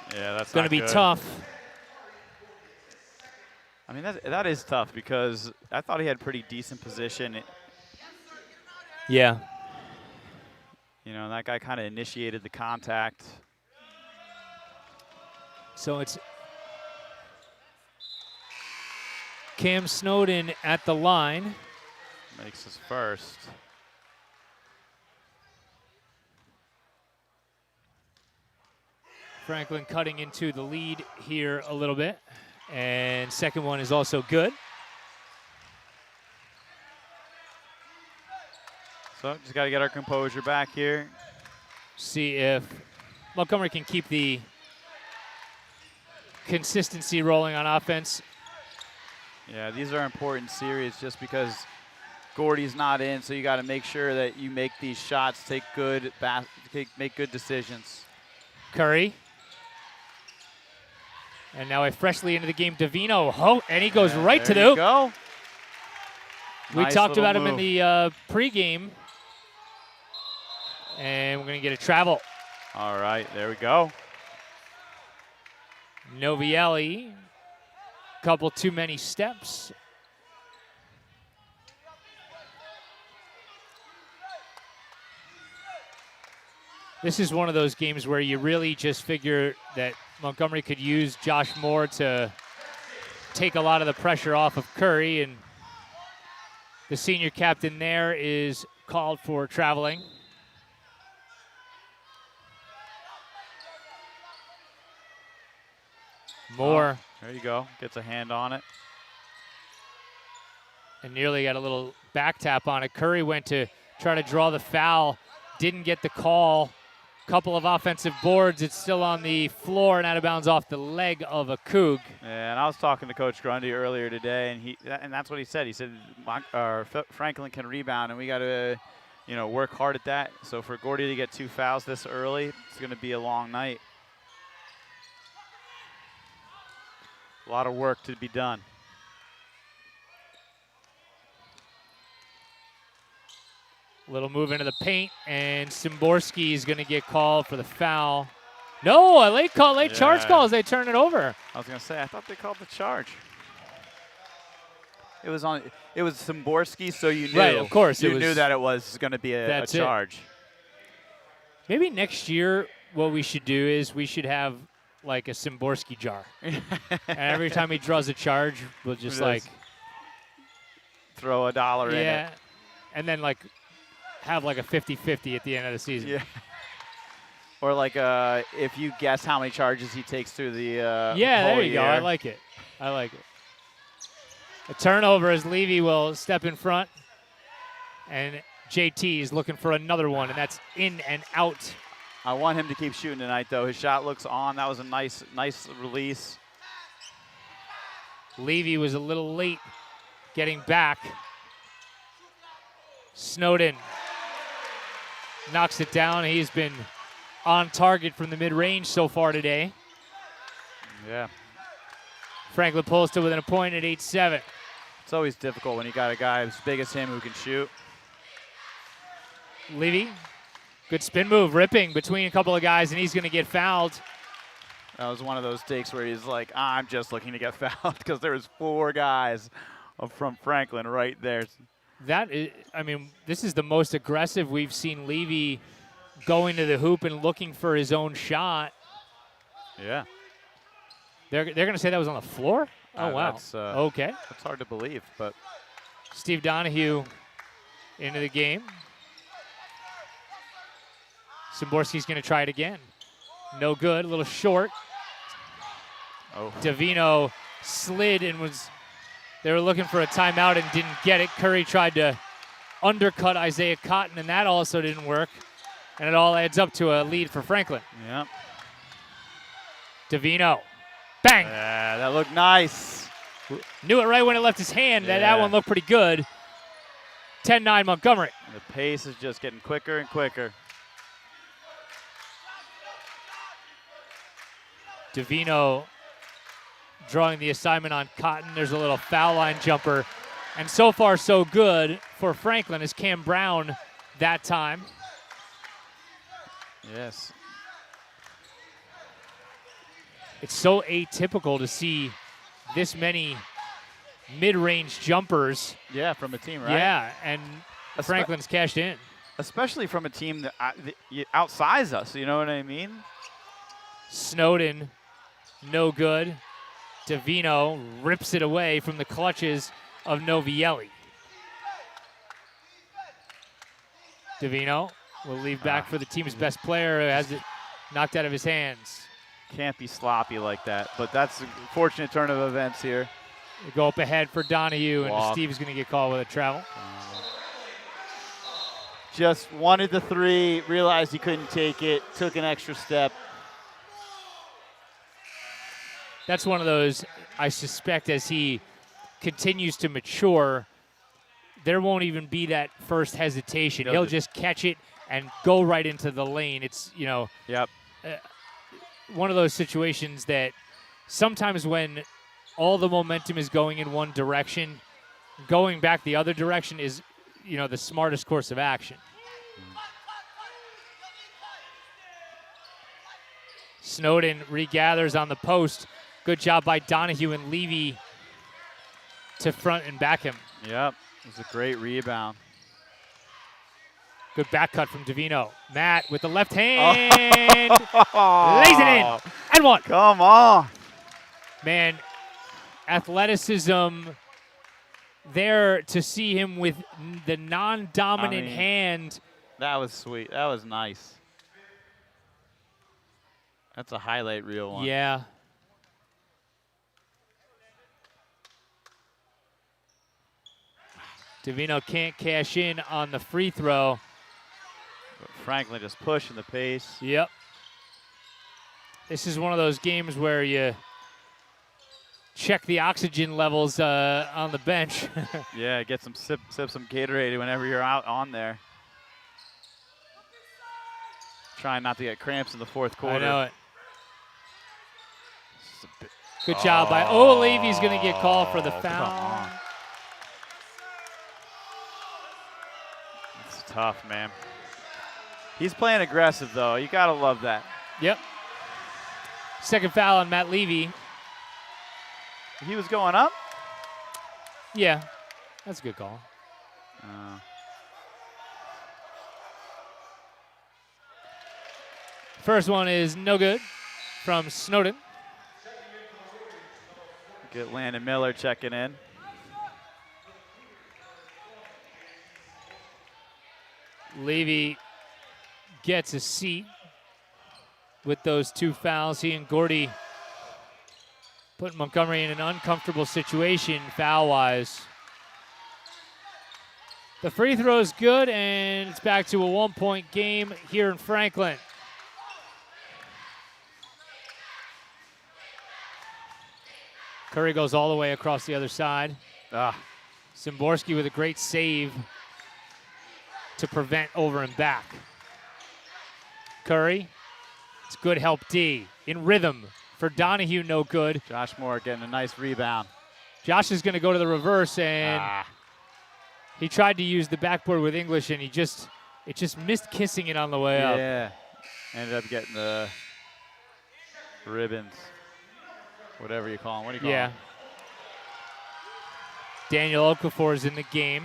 going to be tough. I mean, that is tough because I thought he had pretty decent position. Yeah. You know, that guy kind of initiated the contact. So it's Cam Snowden at the line. Makes his first. Franklin cutting into the lead here a little bit. And second one is also good. So just got to get our composure back here. See if Montgomery can keep the consistency rolling on offense. Yeah, these are important series just because Gordy's not in, so you got to make sure that you make these shots, make good decisions. Curry. And now a freshly into the game, Davino. And he goes right to the go. We Nice talked about little him in the pregame. And we're going to get a travel. All right, there we go. Novielli. Couple too many steps. This is one of those games where you really just figure that Montgomery could use Josh Moore to take a lot of the pressure off of Curry, and the senior captain there is called for traveling. Moore. There you go. Gets a hand on it. And nearly got a little back tap on it. Curry went to try to draw the foul. Didn't get the call. Couple of offensive boards. It's still on the floor and out of bounds off the leg of a Coug. Yeah, and I was talking to Coach Grundy earlier today, and that's what he said. He said Franklin can rebound, and we got to, work hard at that. So for Gordy to get 2 fouls this early, it's going to be a long night. A lot of work to be done. Little move into the paint, and Szymborski is going to get called for the foul. No, a late charge call as they turn it over. I was going to say, I thought they called the charge. It was Szymborski, so you knew. Right, of course. You knew that it was going to be a charge. Maybe next year what we should do is we should have like a Szymborski jar. And every time he draws a charge, we'll just like throw $1 in it. Yeah, and then like have like a 50-50 at the end of the season. Yeah. Or like if you guess how many charges he takes through the Yeah, whole there you go. year. I like it. I like it. A turnover as Levy will step in front. And JT is looking for another one, and that's in and out. I want him to keep shooting tonight, though. His shot looks on. That was a nice release. Levy was a little late getting back. Snowden knocks it down. He's been on target from the mid-range so far today. Yeah. Franklin pulls to within a point at 8-7. It's always difficult when you got a guy as big as him who can shoot. Levy, good spin move, ripping between a couple of guys, and he's going to get fouled. That was one of those takes where he's like, I'm just looking to get fouled because there was 4 guys from Franklin right there. That is, I mean, this is the most aggressive we've seen Levy going to the hoop and looking for his own shot. Yeah. They're going to say that was on the floor? Oh, wow. That's, okay. That's hard to believe, but. Steve Donahue into the game. Szymborski's going to try it again. No good, a little short. Oh. Davino slid and they were looking for a timeout and didn't get it. Curry tried to undercut Isaiah Cotton, and that also didn't work. And it all adds up to a lead for Franklin. Yep. Davino, bang. Yeah, that looked nice. Knew it right when it left his hand. Yeah. That one looked pretty good. 10-9 Montgomery. The pace is just getting quicker and quicker. Davino drawing the assignment on Cotton. There's a little foul line jumper. And so far, so good for Franklin as Cam Brown that time. Yes. It's so atypical to see this many mid-range jumpers. Yeah, from a team, right? Yeah, and Franklin's cashed in. Especially from a team that outsize us, you know what I mean? Snowden, no good. Davino rips it away from the clutches of Novielli. Davino will leave back for the team's best player who has it knocked out of his hands. Can't be sloppy like that, but that's a fortunate turn of events here. They go up ahead for Donahue, and Walk. Steve's going to get called with a travel. Just wanted the 3, realized he couldn't take it, took an extra step. That's one of those, I suspect, as he continues to mature, there won't even be that first hesitation. He'll just catch it and go right into the lane. It's, you know, Yep. One of those situations that sometimes when all the momentum is going in one direction, going back the other direction is, you know, the smartest course of action. Snowden regathers on the post. Good job by Donahue and Levy to front and back him. Yep. It was a great rebound. Good back cut from Davino. Matt with the left hand. Lays it in. And one. Come on. Man, athleticism there to see him with the non-dominant hand. That was sweet. That was nice. That's a highlight reel one. Yeah. Davino can't cash in on the free throw. But Franklin just pushing the pace. Yep. This is one of those games where you check the oxygen levels on the bench. Yeah, get some sip some Gatorade whenever you're out on there. Trying not to get cramps in the fourth quarter. I know it. Good job by Levy's going to get called for the foul. Come on. It's tough, man. He's playing aggressive, though. You got to love that. Yep. Second foul on Matt Levy. He was going up? Yeah, that's a good call. First one is no good from Snowden. Get Landon Miller checking in. Levy gets a seat with those 2 fouls. He and Gordy putting Montgomery in an uncomfortable situation foul-wise. The free throw is good, and it's back to a 1-point game here in Franklin. Curry goes all the way across the other side. Szymborski with a great save to prevent over and back. Curry, it's good help D. In rhythm for Donahue, no good. Josh Moore getting a nice rebound. Josh is going to go to the reverse, and he tried to use the backboard with English, and it just missed kissing it on the way up. Yeah, ended up getting the ribbons, whatever you call them. What do you call them? Daniel Okafor is in the game.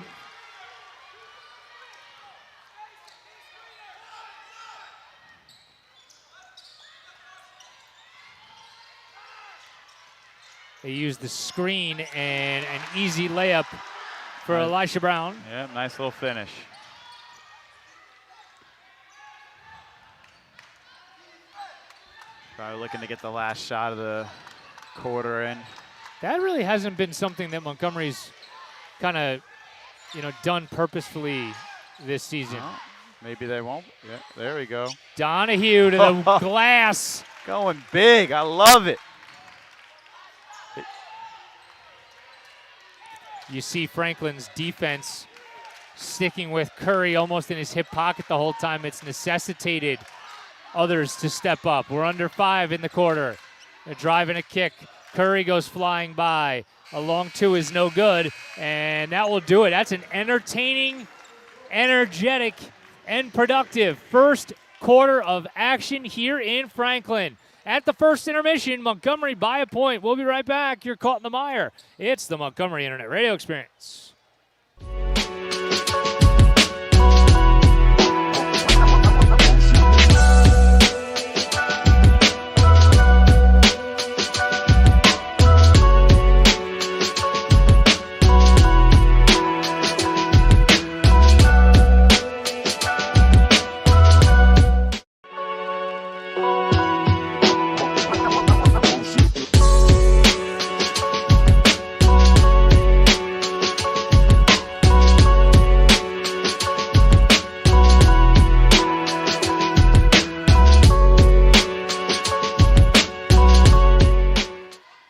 They use the screen and an easy layup for Elisha Brown. Yeah, nice little finish. Probably looking to get the last shot of the quarter in. That really hasn't been something that Montgomery's kind of, done purposefully this season. Well, maybe they won't. Yeah, there we go. Donahue to the glass. Going big. I love it. You see Franklin's defense sticking with Curry almost in his hip pocket the whole time. It's necessitated others to step up. We're under 5 in the quarter. A drive and a kick. Curry goes flying by. A long 2 is no good, and that will do it. That's an entertaining, energetic, and productive first quarter of action here in Franklin. At the first intermission, Montgomery by a point. We'll be right back. You're caught in the mire. It's the Montgomery Internet Radio Experience.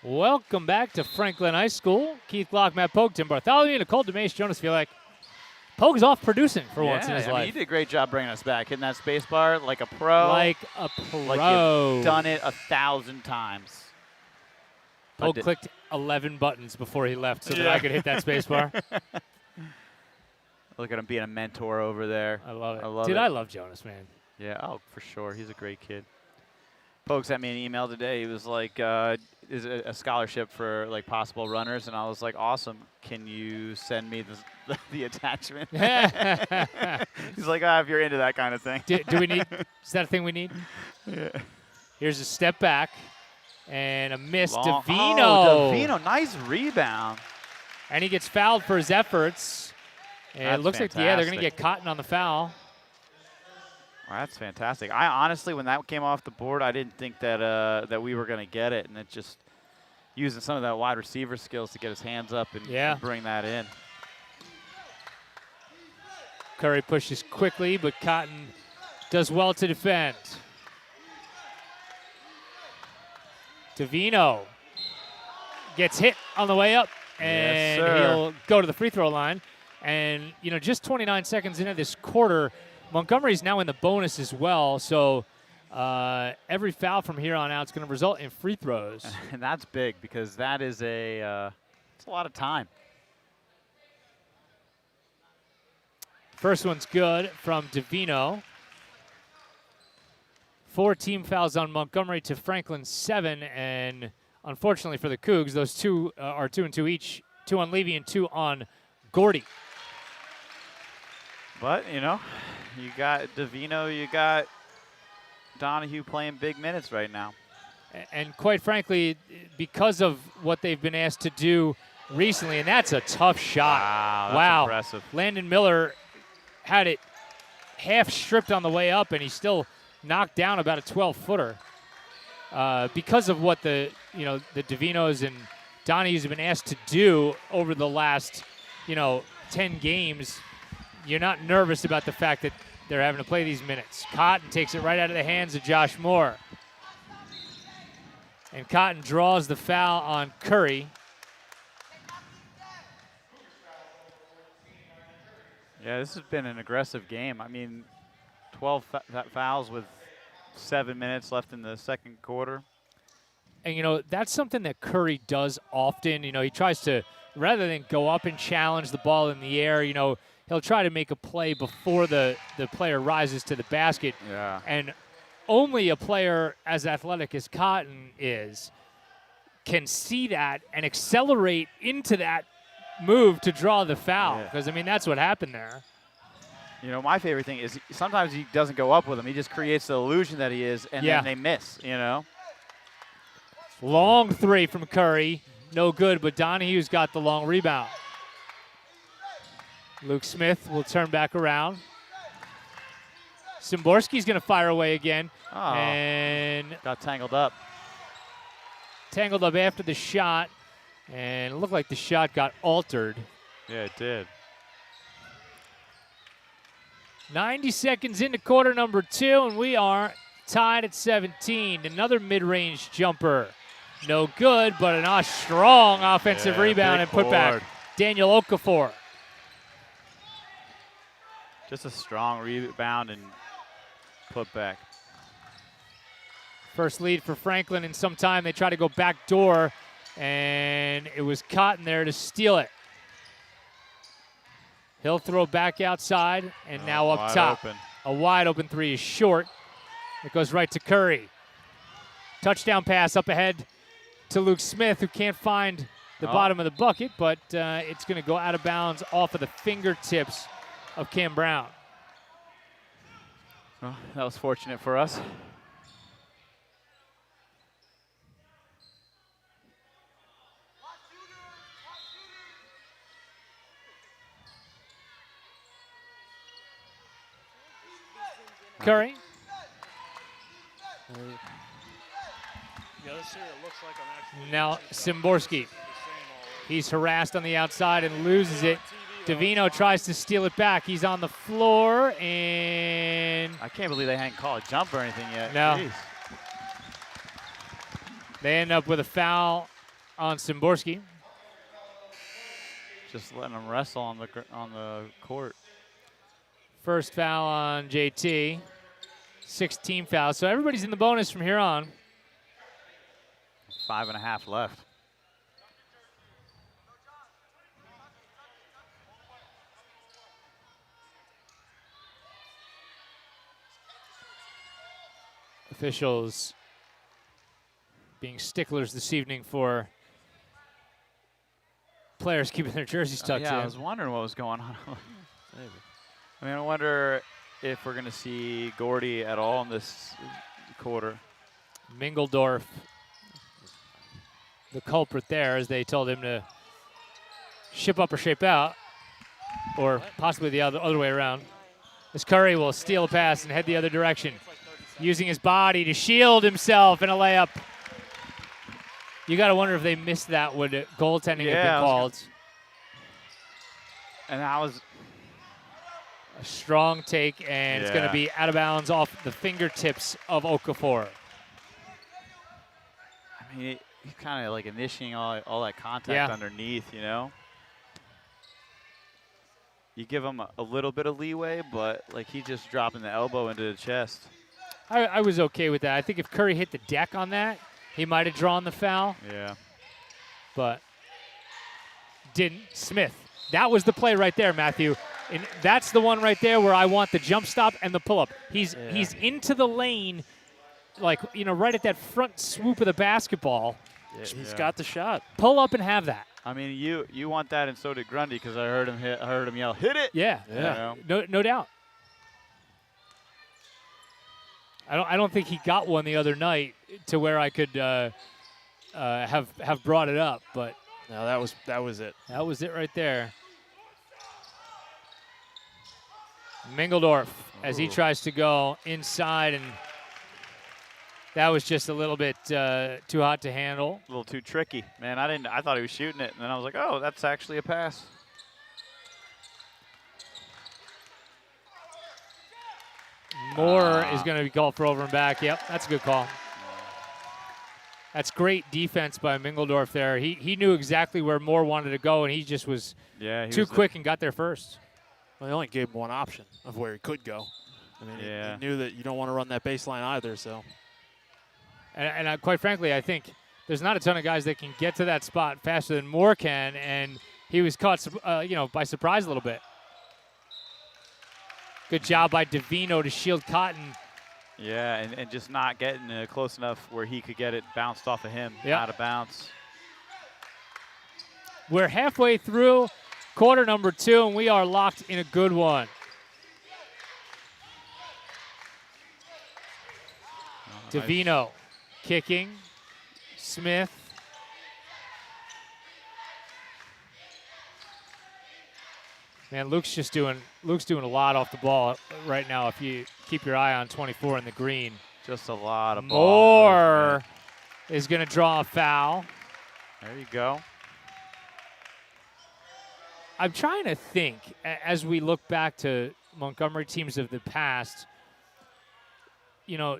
Welcome back to Franklin High School. Keith Glock, Matt Pogue, Tim Bartholomew, Nicole DeMace, Jonas Felek. Pogue is off producing for once in his life. You did a great job bringing us back. Hitting that space bar like a pro. Like a pro. Like you've done it 1,000 times. Pogue clicked 11 buttons before he left so that I could hit that space bar. Look at him being a mentor over there. I love it. I love Dude, it. I love Jonas, man. Yeah, oh, for sure. He's a great kid. Pogue sent me an email today. He was like, is a scholarship for like possible runners, and I was like, awesome. Can you send me the attachment? He's like, if you're into that kind of thing. Do we need? Is that a thing we need? Yeah. Here's a step back and a miss. Long. Davino. Oh, Davino, nice rebound. And he gets fouled for his efforts. And That's it looks like they're going to get Cotton on the foul. Well, that's fantastic. I honestly, when that came off the board, I didn't think that that we were going to get it, and it just using some of that wide receiver skills to get his hands up and bring that in. Curry pushes quickly, but Cotton does well to defend. Davino gets hit on the way up, and he'll go to the free throw line. And, just 29 seconds into this quarter, Montgomery's now in the bonus as well, so every foul from here on out is going to result in free throws. And that's big because that is it's a lot of time. First one's good from Davino. 4 team fouls on Montgomery to Franklin's 7, and unfortunately for the Cougs, those 2 are 2 and 2 each. 2 on Levy and 2 on Gordy. But, you got Davino, you got Donahue playing big minutes right now. And quite frankly, because of what they've been asked to do recently, and that's a tough shot. Wow, that's impressive. Landon Miller had it half stripped on the way up, and he still knocked down about a 12-footer. Because of what the Davinos and Donahues have been asked to do over the last, 10 games, you're not nervous about the fact that they're having to play these minutes. Cotton takes it right out of the hands of Josh Moore. And Cotton draws the foul on Curry. Yeah, this has been an aggressive game. I mean, 12 fouls with 7 minutes left in the second quarter. And, that's something that Curry does often. He tries to, rather than go up and challenge the ball in the air, he'll try to make a play before the player rises to the basket. Yeah. And only a player as athletic as Cotton is can see that and accelerate into that move to draw the foul. Because, that's what happened there. My favorite thing is sometimes he doesn't go up with him. He just creates the illusion that he is, and then they miss, Long three from Curry. No good, but Donahue's got the long rebound. Luke Smith will turn back around. Szymborski's going to fire away again. Oh, and got tangled up. Tangled up after the shot, and it looked like the shot got altered. Yeah, it did. 90 seconds into quarter number 2, and we are tied at 17. Another mid-range jumper. No good, but a strong offensive rebound and putback. Daniel Okafor. Just a strong rebound and putback. First lead for Franklin in some time. They try to go back door, and it was Cotton there to steal it. He'll throw back outside, and now up top. Open. A wide open three is short. It goes right to Curry. Touchdown pass up ahead to Luke Smith, who can't find the bottom of the bucket, but it's going to go out of bounds off of the fingertips of Cam Brown. Well, that was fortunate for us. Curry. Now Szymborski. He's harassed on the outside and loses it. Davino tries to steal it back. He's on the floor, and I can't believe they hadn't called a jump or anything yet. No. Jeez. They end up with a foul on Szymborski. Just letting them wrestle on the court. First foul on JT. 16 fouls. So everybody's in the bonus from here on. 5.5 left. Officials being sticklers this evening for players keeping their jerseys tucked in. I was wondering what was going on. I wonder if we're going to see Gordy at all in this quarter. Mingledorf, the culprit there, as they told him to ship up or shape out, or possibly the other way around. As Curry will steal a pass and head the other direction, using his body to shield himself in a layup. You got to wonder if they missed that would goaltending have been called. And that was a strong take, and it's going to be out of bounds off the fingertips of Okafor. I mean, he's kind of like initiating all that contact underneath, You give him a little bit of leeway, but like he's just dropping the elbow into the chest. I was okay with that. I think if Curry hit the deck on that, he might have drawn the foul. Yeah. But didn't. Smith. That was the play right there, Matthew. And that's the one right there where I want the jump stop and the pull-up. He's into the lane, like, right at that front swoop of the basketball. Yeah, he's got the shot. Pull up and have that. I mean, you want that, and so did Grundy, because I heard him yell, "Hit it!" Yeah. No doubt. I don't think he got one the other night to where I could have brought it up, but no, that was it. That was it right there. Mingledorf as he tries to go inside, and that was just a little bit too hot to handle. A little too tricky. Man, I thought he was shooting it, and then I was like, oh, that's actually a pass. Moore is going to be called for over and back. Yep, that's a good call. That's great defense by Mingledorf there. He knew exactly where Moore wanted to go, and he just was too quick and got there first. Well, they only gave him one option of where he could go. I mean, he knew that you don't want to run that baseline either, so. And quite frankly, I think there's not a ton of guys that can get to that spot faster than Moore can, and he was caught, by surprise a little bit. Good job by Davino to shield Cotton. Yeah, and just not getting close enough where he could get it bounced off of him, out of bounds. We're halfway through quarter number 2, and we are locked in a good one. Davino kicking. Smith. Man, Luke's doing a lot off the ball right now. If you keep your eye on 24 in the green, just a lot of ball. Moore is going to draw a foul. There you go. I'm trying to think as we look back to Montgomery teams of the past.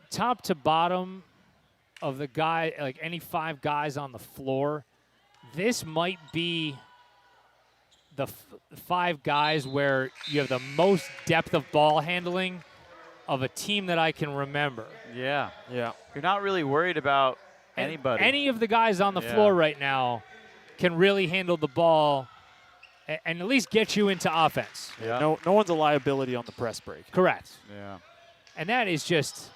Top to bottom of the guy, like any 5 guys on the floor, this might be the 5 guys where you have the most depth of ball handling of a team that I can remember. Yeah. You're not really worried about anybody. Any of the guys on the floor right now can really handle the ball and at least get you into offense. Yeah. No one's a liability on the press break. Correct. Yeah. And that is just,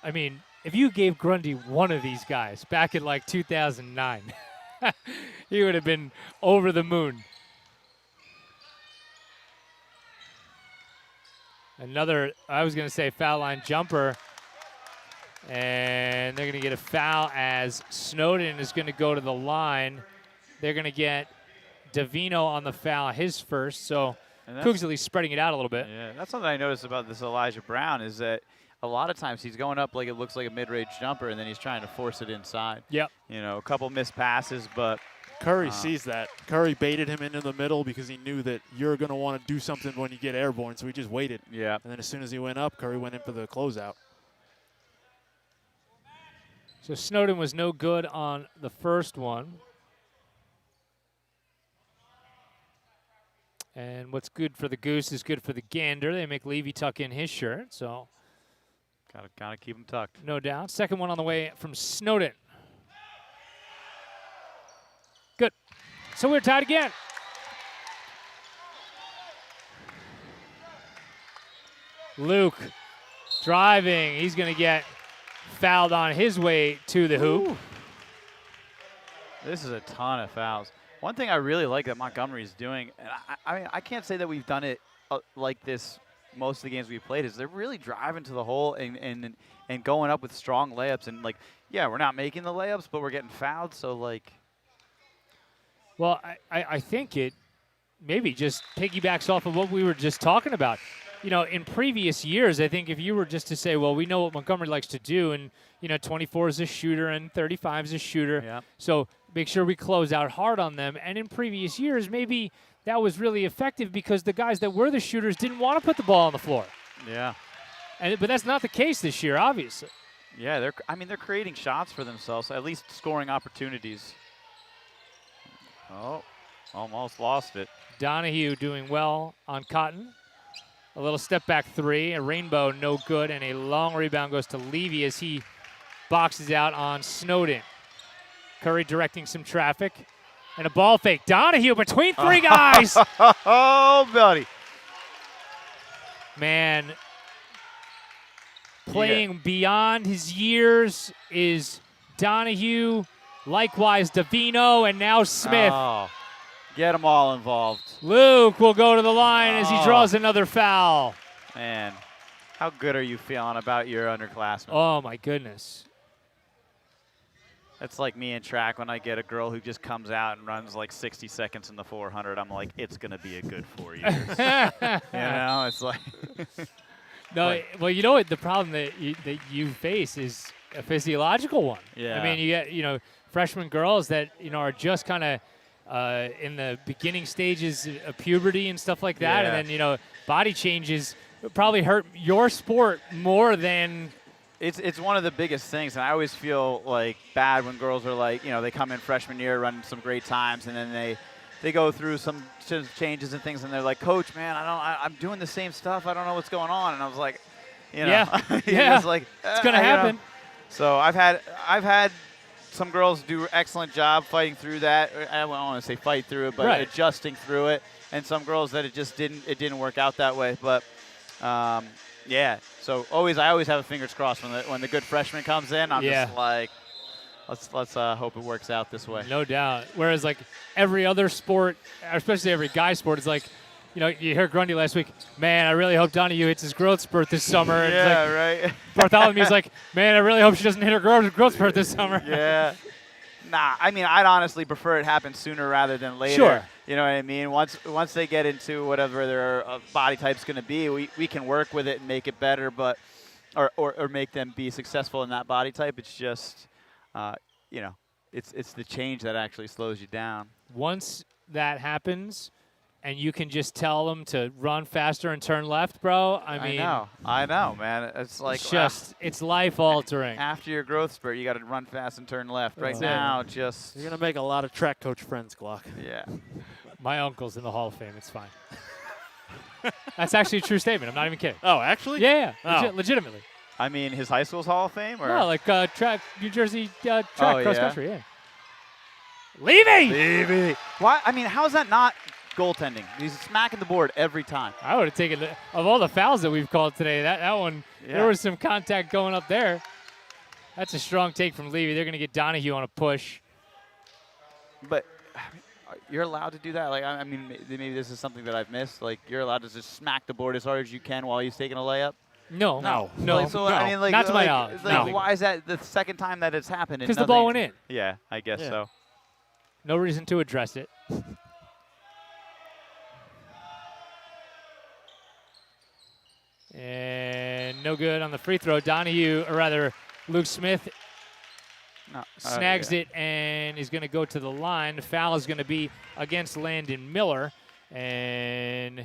if you gave Grundy one of these guys back in like 2009, he would have been over the moon. Another, I was going to say foul line jumper. And they're going to get a foul as Snowden is going to go to the line. They're going to get Davino on the foul, his first. So Cougs at least spreading it out a little bit. Yeah, that's something I noticed about this Elijah Brown is that a lot of times he's going up like it looks like a mid-range jumper, and then he's trying to force it inside. Yep. A couple missed passes, but Curry sees that. Curry baited him into the middle because he knew that you're going to want to do something when you get airborne, so he just waited. Yeah. And then as soon as he went up, Curry went in for the closeout. So Snowden was no good on the first one. And what's good for the goose is good for the gander. They make Levy tuck in his shirt, so gotta keep him tucked. No doubt. Second one on the way from Snowden. Good. So we're tied again. Luke driving. He's going to get fouled on his way to the hoop. Ooh. This is a ton of fouls. One thing I really like that Montgomery is doing, and I can't say that we've done it like this most of the games we've played, is they're really driving to the hole and going up with strong layups. And, we're not making the layups, but we're getting fouled. So, Well, I think it maybe just piggybacks off of what we were just talking about. In previous years, I think if you were just to say, well, we know what Montgomery likes to do, and, 24 is a shooter and 35 is a shooter. Yeah. So make sure we close out hard on them. And in previous years, maybe that was really effective because the guys that were the shooters didn't want to put the ball on the floor. Yeah. But that's not the case this year, obviously. Yeah, they're creating shots for themselves, at least scoring opportunities. Oh, almost lost it. Donahue doing well on Cotton. A little step back 3, a rainbow, no good, and a long rebound goes to Levy as he boxes out on Snowden. Curry directing some traffic, and a ball fake. Donahue between 3 guys. Oh, buddy. Man, playing beyond his years is Donahue, likewise Davino, and now Smith. Oh. Get them all involved. Luke will go to the line as he draws another foul. Man, how good are you feeling about your underclassmen? Oh, my goodness. It's like me in track when I get a girl who just comes out and runs like 60 seconds in the 400. I'm like, it's going to be a good 4 years. It's like. No, well, you know what? The problem that you face is a physiological one. Yeah. I mean, you get, freshman girls that, are just kind of in the beginning stages of puberty and stuff like that. Yeah. And then, body changes probably hurt your sport more than. It's one of the biggest things, and I always feel like bad when girls are like, they come in freshman year, running some great times, and then they go through some changes and things, and they're like, Coach, man, I'm doing the same stuff. I don't know what's going on. And I was like, yeah, it's like it's gonna happen. So I've had some girls do an excellent job fighting through that. I don't want to say fight through it, but adjusting through it, and some girls that it didn't work out that way. But yeah. So I always have a fingers crossed when the good freshman comes in. I'm just like, let's hope it works out this way. No doubt. Whereas like every other sport, especially every guy sport, is like, you heard Grundy last week. Man, I really hope Donahue hits his growth spurt this summer. Yeah, right. Bartholomew's like, man, I really hope she doesn't hit her growth spurt this summer. Yeah. Nah, I mean, I'd honestly prefer it happen sooner rather than later. Sure. You know what I mean? Once they get into whatever their body type's going to be, we can work with it and make it better, but or make them be successful in that body type. It's just, it's the change that actually slows you down. Once that happens, and you can just tell them to run faster and turn left, bro. I know, man. It's like it's life altering. After your growth spurt, you got to run fast and turn left. Right now, you're gonna make a lot of track coach friends, Glock. Yeah. My uncle's in the Hall of Fame. It's fine. That's actually a true statement. I'm not even kidding. Oh, actually? Yeah. Legitimately. I mean, his high school's Hall of Fame, or no, like track, New Jersey track cross country. Yeah. Levy. Why? I mean, how is that not goaltending? He's smacking the board every time. I would have taken of all the fouls that we've called today. That one, there was some contact going up there. That's a strong take from Levy. They're going to get Donahue on a push. But you're allowed to do that. Like, I mean, maybe this is something that I've missed. Like, you're allowed to just smack the board as hard as you can while he's taking a layup. No. Like, I mean, like, not to my knowledge. Like, why is that the second time that it's happened? Because the ball went in. Yeah, I guess so. No reason to address it. And no good on the free throw. Donahue, or rather Luke Smith, snags it and is going to go to the line. The foul is going to be against Landon Miller. And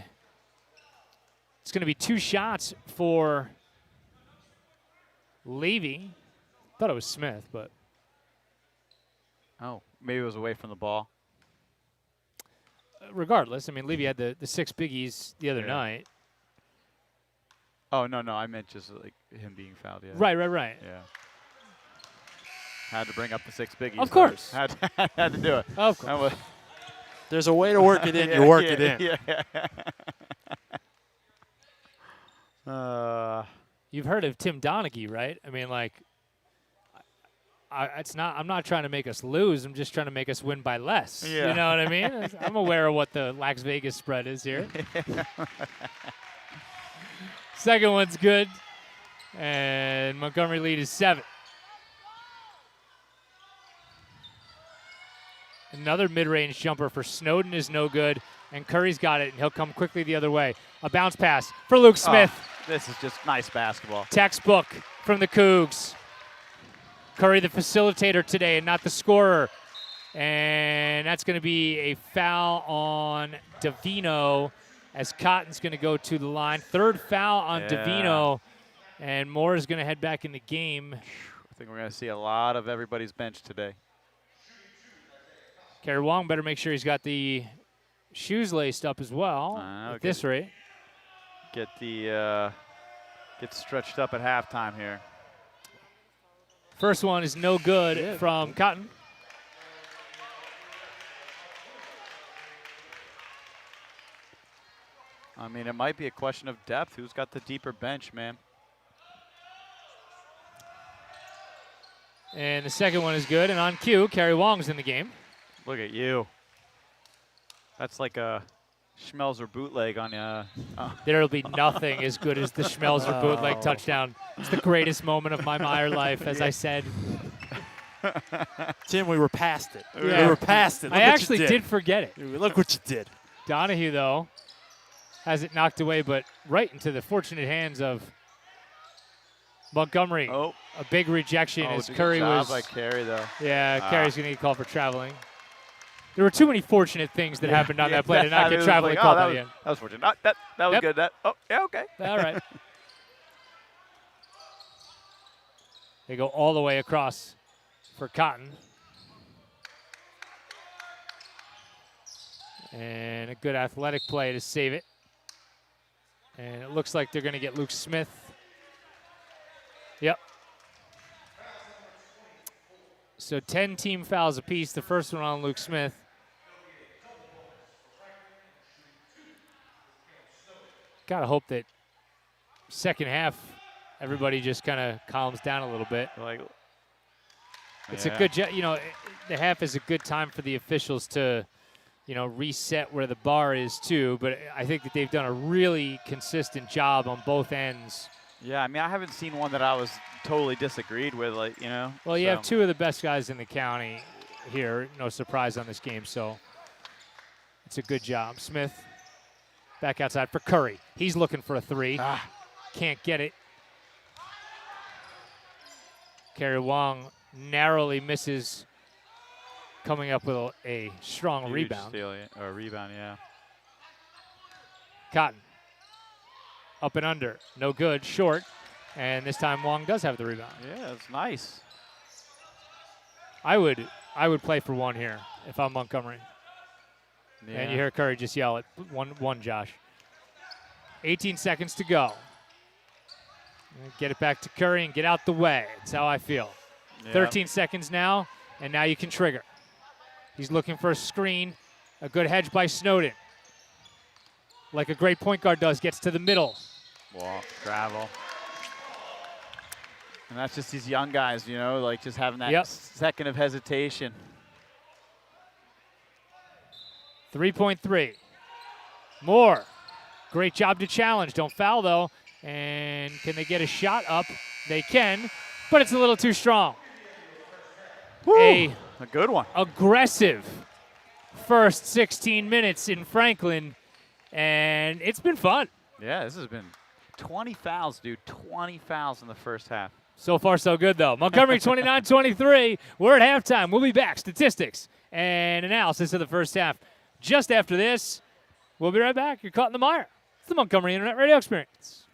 it's going to be 2 shots for Levy. Thought it was Smith, but. Oh, maybe it was away from the ball. Regardless, I mean, Levy had the 6 biggies the other night. Oh, no, I meant just like him being fouled. Yeah. Right. Yeah. Had to bring up the 6 biggies. Of course. Had to do it. Of course. There's a way to work it in. You work it in. Yeah. You've heard of Tim Donaghy, right? I mean, like, I'm not trying to make us lose. I'm just trying to make us win by less. Yeah. You know what I mean? I'm aware of what the Las Vegas spread is here. Second one's good. And Montgomery lead is 7. Another mid-range jumper for Snowden is no good. And Curry's got it, and he'll come quickly the other way. A bounce pass for Luke Smith. This is just nice basketball. Textbook from the Cougs. Curry the facilitator today and not the scorer. And that's going to be a foul on Davino as Cotton's going to go to the line. 3rd foul on Davino. And Moore is going to head back in the game. I think we're going to see a lot of everybody's bench today. Kerry Wong better make sure he's got the shoes laced up as well at this rate. Get stretched up at halftime here. First one is no good from Cotton. I mean, it might be a question of depth. Who's got the deeper bench, man? And the second one is good. And on cue, Kerry Wong's in the game. Look at you. That's like a Schmelzer bootleg on you. There'll be nothing as good as the Schmelzer bootleg touchdown. It's the greatest moment of my MIRE life, as I said. Tim, we were past it. Yeah. We were past it. Look I what you actually did forget it. Look what you did. Donahue, though, has it knocked away, but right into the fortunate hands of Montgomery. Oh. A big rejection as good Curry job was. by Carey, though. Yeah, Carey's going to get called for traveling. There were too many fortunate things that happened on that play to not get traveling called by the end. That was fortunate. That was Yep. good. Yeah, okay. All right. They go all the way across for Cotton. And a good athletic play to save it. And it looks like they're going to get Luke Smith. Yep. So 10 team fouls apiece. The first one on Luke Smith. Got to hope that second half, everybody just kind of calms down a little bit. It's a good, the half is a good time for the officials to, reset where the bar is too. But I think that they've done a really consistent job on both ends. Yeah, I mean, I haven't seen one that I was totally disagreed with, Well, you have two of the best guys in the county here. No surprise on this game, so it's a good job. Smith back outside for Curry. He's looking for a three. Can't get it. Kerry Wong narrowly misses, coming up with a strong Huge rebound. Steal, or rebound, yeah. Cotton. Up and under. No good. Short. And this time Wong does have the rebound. Yeah, it's nice. I would play for one here if I'm Montgomery. Yeah. And you hear Curry just yell at one Josh. 18 seconds to go. Get it back to Curry and get out the way. That's how I feel. Yeah. 13 seconds now, and now you can trigger. He's looking for a screen. A good hedge by Snowden. Like a great point guard does, gets to the middle. Walk, travel. And that's just these young guys, just having that second of hesitation. 3.3. More. Great job to challenge. Don't foul, though. And can they get a shot up? They can, but it's a little too strong. A good one. Aggressive first 16 minutes in Franklin, and it's been fun. Yeah, this has been 20 fouls, dude. 20 fouls in the first half. So far, so good, though. Montgomery 29-23. We're at halftime. We'll be back. Statistics and analysis of the first half. Just after this, we'll be right back. You're caught in the mire. It's the Montgomery Internet Radio Experience.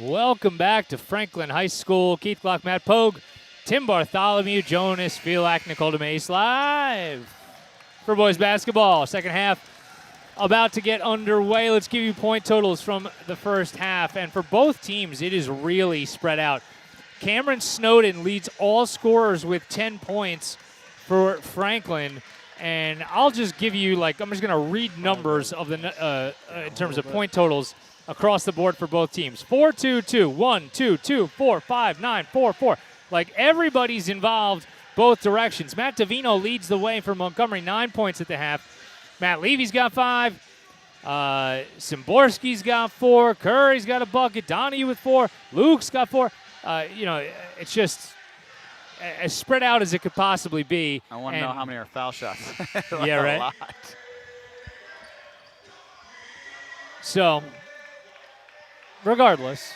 welcome back to Franklin High School. Keith Glock, Matt Pogue, Tim Bartholomew, Jonas Fielak, Nicole DeMace live for boys basketball. Second half about to get underway. Let's give you point totals from the first half. And for both teams, it is really spread out. Cameron Snowden leads all scorers with 10 points for Franklin. And I'll just give you, I'm just going to read numbers of the in terms of point totals across the board for both teams. 4-2-2, 1-2-2, 4-5-9, 4-4. Everybody's involved both directions. Matt Davino leads the way for Montgomery, 9 points at the half. Matt Levy's got 5. Szymborski's got 4. Curry's got a bucket. Donahue with 4. Luke's got 4. It's just as spread out as it could possibly be. I want to know how many are foul shots. Yeah, right. A lot. So, regardless.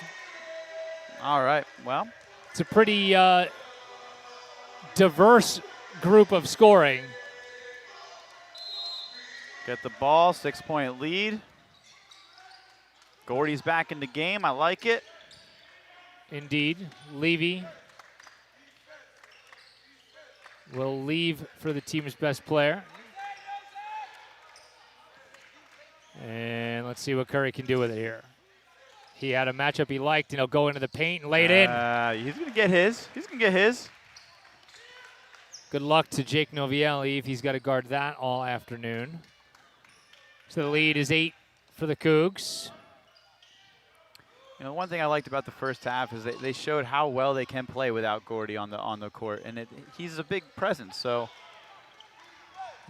All right, well. It's a pretty diverse group of scoring. Get the ball, 6-point lead. Gordy's back in the game. I like it. Indeed. Levy will leave for the team's best player. And let's see what Curry can do with it here. He had a matchup he liked, and he'll go into the paint and lay it in. He's going to get his. He's going to get his. Good luck to Jake Novielli if he's got to guard that all afternoon. So the lead is 8 for the Cougs. You know, one thing I liked about the first half is they showed how well they can play without Gordy on the court, and he's a big presence. So,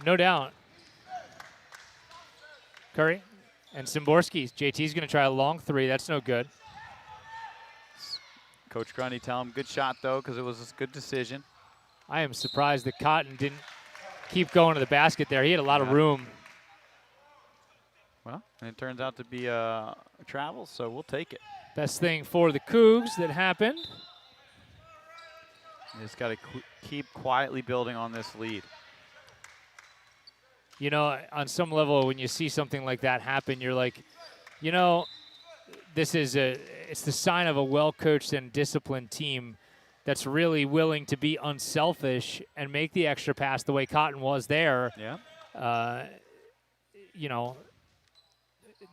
no doubt. Curry and Szymborski. JT's going to try a long 3. That's no good. Coach Grundy tell him good shot though, because it was a good decision. I am surprised that Cotton didn't keep going to the basket there. He had a lot of room. Well, and it turns out to be a travel, so we'll take it. Best thing for the Cougs that happened. You just got to keep quietly building on this lead. You know, on some level, when you see something like that happen, you're like, you know, it's the sign of a well-coached and disciplined team that's really willing to be unselfish and make the extra pass the way Cotton was there. Yeah. You know,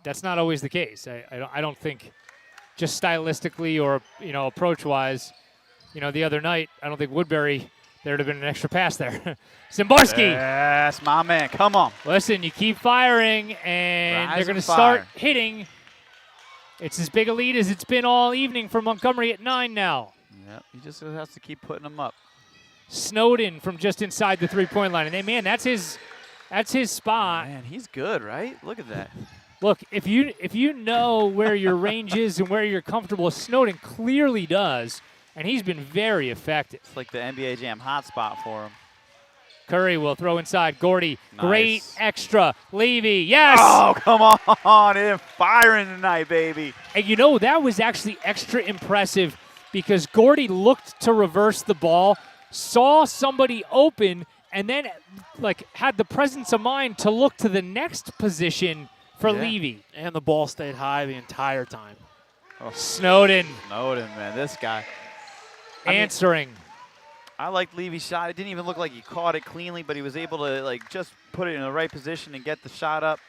that's not always the case. I don't think, just stylistically or, you know, approach-wise, you know, the other night, I don't think Woodbury, there would have been an extra pass there. Szymborski. Yes, my man. Come on. Listen, you keep firing, and they're going to start hitting. It's as big a lead as it's been all evening for Montgomery at 9 now. Yep, he just has to keep putting them up. Snowden from just inside the three-point line. And, man, that's his spot. Man, he's good, right? Look at that. Look, if you know where your range is and where you're comfortable, Snowden clearly does, and he's been very effective. It's like the NBA Jam hotspot for him. Curry will throw inside. Gordy, nice. Great extra. Levy, yes! Oh, come on. They're firing tonight, baby. And you know, that was actually extra impressive because Gordy looked to reverse the ball, saw somebody open, and then had the presence of mind to look to the next position for Levy. And the ball stayed high the entire time. Oh. Snowden, man, this guy. Answering. I liked Levy's shot. It didn't even look like he caught it cleanly, but he was able to just put it in the right position and get the shot up.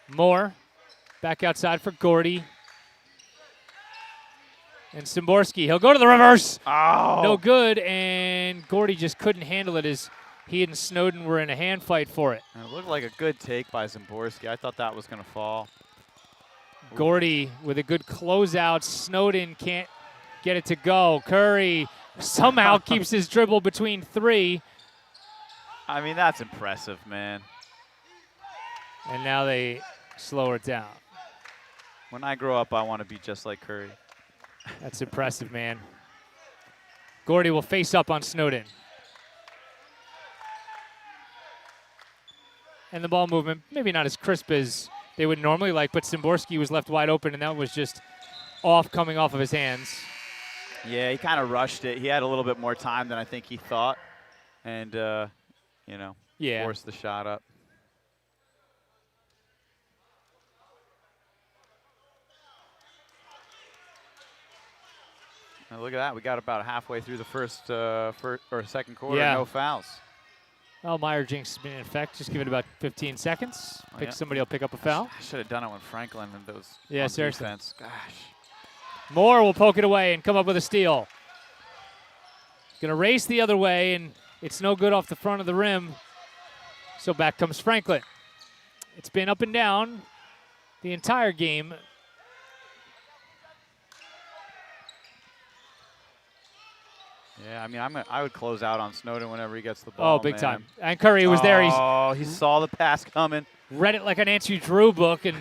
Moore back outside for Gordy. And Szymborski, he'll go to the reverse. Oh. No good, and Gordy just couldn't handle it as he and Snowden were in a hand fight for it. And it looked like a good take by Szymborski. I thought that was going to fall. Gordy with a good closeout. Snowden can't get it to go. Curry somehow keeps his dribble between 3. I mean, that's impressive, man. And now they slow it down. When I grow up, I want to be just like Curry. That's impressive, man. Gordy will face up on Snowden. And the ball movement, maybe not as crisp as they would normally like, but Szymborski was left wide open, and that was just coming off of his hands. Yeah, he kind of rushed it. He had a little bit more time than I think he thought. And, forced the shot up. And look at that. We got about halfway through the first or second quarter. Yeah. No fouls. Well, MIRE jinx has been in effect. Just give it about 15 seconds. Oh, yeah. Somebody will pick up a foul. I should have done it when Franklin and those. Yeah, on seriously. defense. Gosh. Moore will poke it away and come up with a steal. Going to race the other way, and it's no good off the front of the rim. So back comes Franklin. It's been up and down the entire game. Yeah, I mean, I would close out on Snowden whenever he gets the ball. Oh, big man. time. And Curry was there. Oh, he saw the pass coming. Read it like a Nancy Drew book and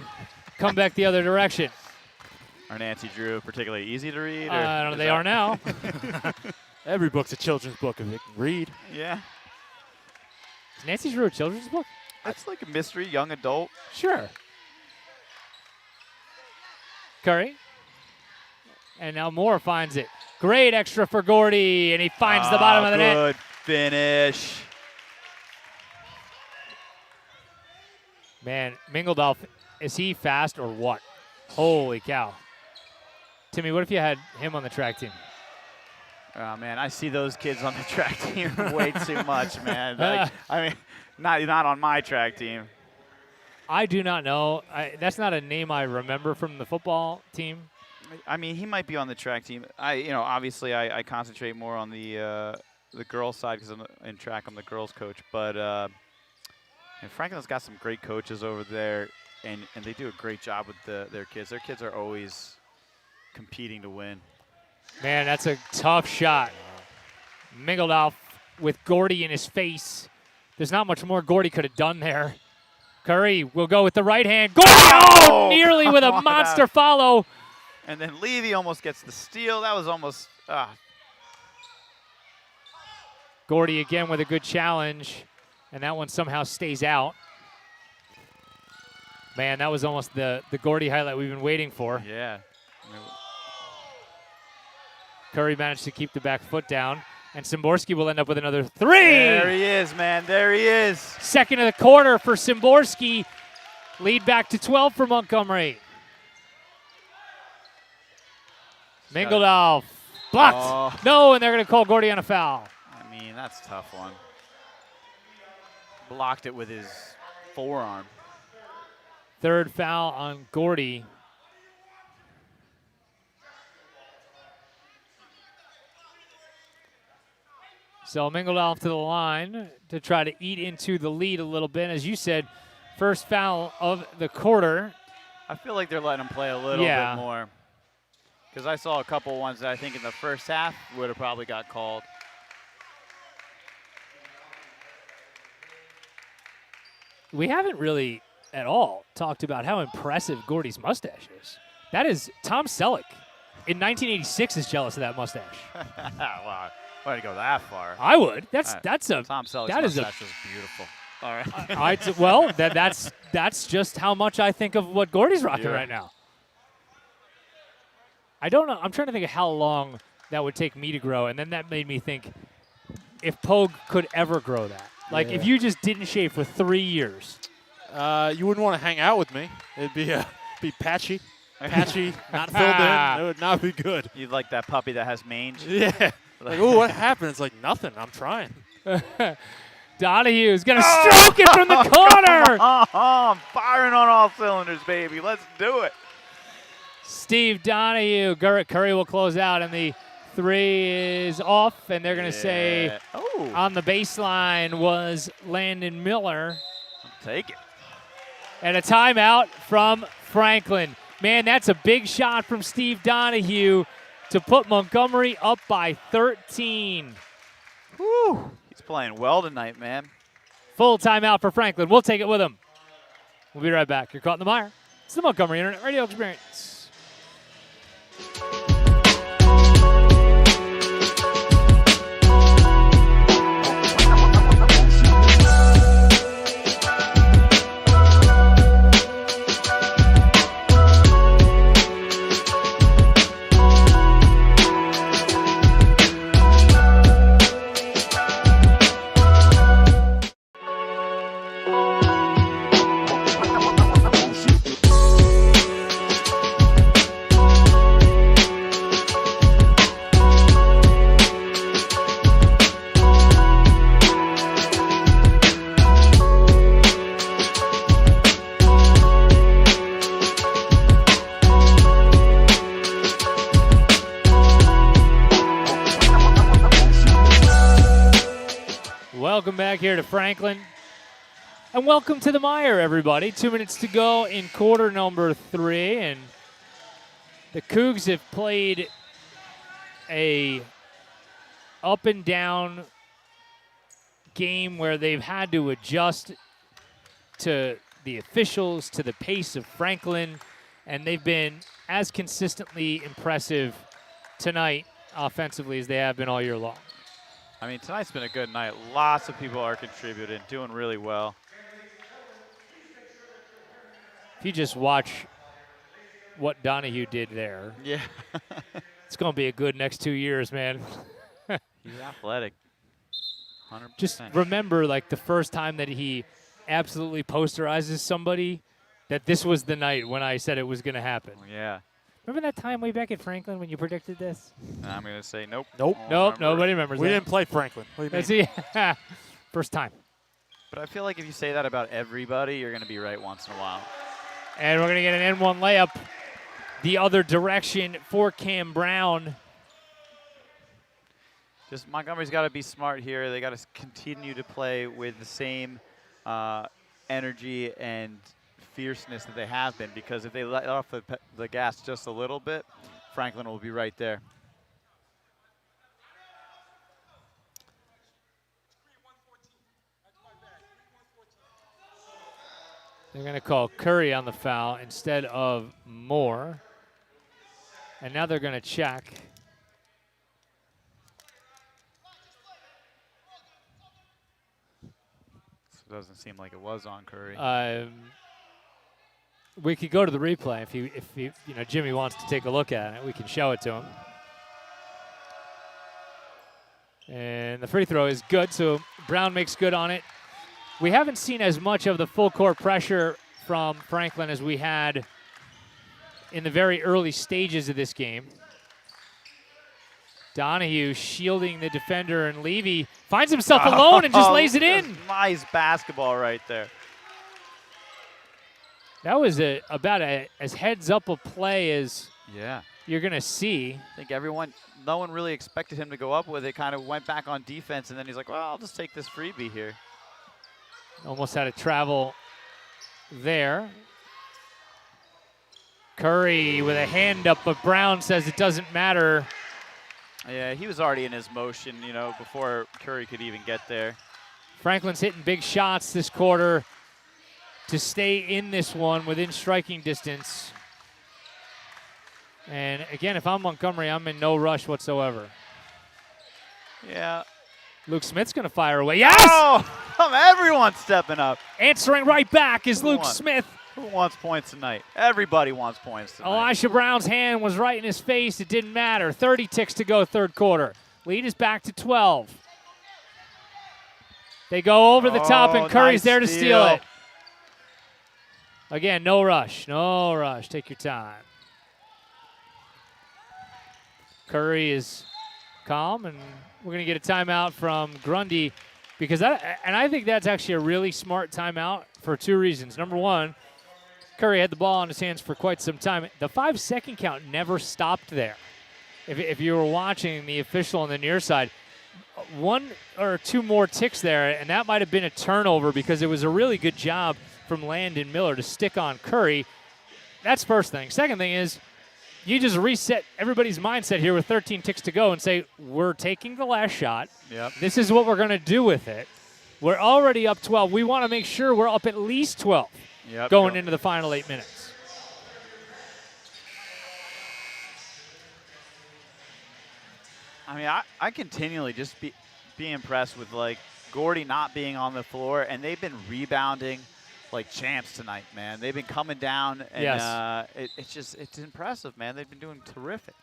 come back the other direction. Are Nancy Drew particularly easy to read? Or I don't know. is They that- are now. Every book's a children's book if they can read. Yeah. Is Nancy Drew a children's book? It's like a mystery, young adult. Sure. Curry. And now Moore finds it. Great extra for Gordy, and he finds the bottom of the net. Good finish. Man, Mingledolf, is he fast or what? Holy cow. Timmy, what if you had him on the track team? Oh, man, I see those kids on the track team way too much, man. Like, I mean, not on my track team. I do not know. That's not a name I remember from the football team. I mean, he might be on the track team. Obviously, I concentrate more on the girls' side because in track I'm the girls' coach. But Franklin's got some great coaches over there, and they do a great job with their kids. Their kids are always competing to win. Man, that's a tough shot. Mingledolf with Gordy in his face. There's not much more Gordy could have done there. Curry will go with the right hand. Gordy, nearly with a monster follow. And then Levy almost gets the steal. That was almost. Gordy again with a good challenge, and that one somehow stays out. Man, that was almost the Gordy highlight we've been waiting for. Yeah. Curry managed to keep the back foot down, and Szymborski will end up with another three. There he is, man. There he is. Second of the quarter for Szymborski. Lead back to 12 for Montgomery. Mingledolf blocked. Oh. No, and they're going to call Gordy on a foul. I mean, that's a tough one. Blocked it with his forearm. Third foul on Gordy. So Mingledolf to the line to try to eat into the lead a little bit. As you said, first foul of the quarter. I feel like they're letting him play a little bit more. Because I saw a couple ones that I think in the first half would have probably got called. We haven't really at all talked about how impressive Gordy's mustache is. That is Tom Selleck in 1986 is jealous of that mustache. Wow. Why to go that far? I would. That's a Tom Selleck's that is mustache is beautiful. All right. well, that's just how much I think of what Gordy's rocking right now. I don't know. I'm trying to think of how long that would take me to grow, and then that made me think if Pogue could ever grow that. Like if you just didn't shave for 3 years. You wouldn't want to hang out with me. It'd be patchy. Patchy, not filled in. It would not be good. You'd like that puppy that has mange? Yeah. Like, oh, what happened? It's like nothing. I'm trying. Donahue's going to stroke it from the corner. I'm firing on all cylinders, baby. Let's do it. Steve Donahue. Curry will close out, and the three is off, and they're going to say on the baseline was Landon Miller. Take it. And a timeout from Franklin. Man, that's a big shot from Steve Donahue to put Montgomery up by 13. Whew. He's playing well tonight, man. Full timeout for Franklin. We'll take it with him. We'll be right back. You're caught in the mire. It's the Montgomery Internet Radio Experience. here to Franklin. And welcome to the MIRE, everybody. 2 minutes to go in quarter number 3. And the Cougs have played a up and down game where they've had to adjust to the officials, to the pace of Franklin, and they've been as consistently impressive tonight offensively as they have been all year long. I mean, tonight's been a good night. Lots of people are contributing, doing really well. If you just watch what Donahue did there, Yeah. it's going to be a good next 2 years, man. He's athletic. 100%. Just remember, like, the first time that he absolutely posterizes somebody, that this was the night when I said it was going to happen. Yeah. Remember that time way back at Franklin when you predicted this? And I'm going to say nope. Nope. Nope, nobody remembers We that. didn't play Franklin. What do you That's mean? it. First time. But I feel like if you say that about everybody, you're going to be right once in a while. And we're going to get an N1 layup the other direction for Cam Brown. Just Montgomery's got to be smart here. They got to continue to play with the same energy and fierceness that they have been, because if they let off the gas just a little bit, Franklin will be right there. They're going to call Curry on the foul instead of Moore. And now they're going to check. So it doesn't seem like it was on Curry. We could go to the replay if Jimmy wants to take a look at it. We can show it to him. And the free throw is good, so Brown makes good on it. We haven't seen as much of the full court pressure from Franklin as we had in the very early stages of this game. Donahue shielding the defender, and Levy finds himself alone and just lays it in. Nice basketball right there. That was about as heads-up a play as you're going to see. I think no one really expected him to go up with it, kind of went back on defense, and then he's like, well, I'll just take this freebie here. Almost had to travel there. Curry with a hand up, but Brown says it doesn't matter. Yeah, he was already in his motion, before Curry could even get there. Franklin's hitting big shots this quarter to stay in this one within striking distance. And again, if I'm Montgomery, I'm in no rush whatsoever. Yeah. Luke Smith's going to fire away. Yes! Oh, everyone's stepping up. Answering right back is Luke Smith. Who wants points tonight? Everybody wants points tonight. Elisha Brown's hand was right in his face. It didn't matter. 30 ticks to go, third quarter. Lead is back to 12. They go over the top, and Curry's nice there to steal steal. it. Again, no rush. No rush. Take your time. Curry is calm, and we're going to get a timeout from Grundy, because I think that's actually a really smart timeout for two reasons. Number one, Curry had the ball in his hands for quite some time. The 5-second count never stopped there. If you were watching the official on the near side, one or two more ticks there, and that might have been a turnover, because it was a really good job from Landon Miller to stick on Curry. That's first thing. Second thing is, you just reset everybody's mindset here with 13 ticks to go and say, we're taking the last shot. Yep. This is what we're going to do with it. We're already up 12. We want to make sure we're up at least 12 going into the final 8 minutes. I mean, I continually just be impressed with, Gordy not being on the floor, and they've been rebounding like champs tonight, man. They've been coming down, and it's impressive, man. They've been doing terrific.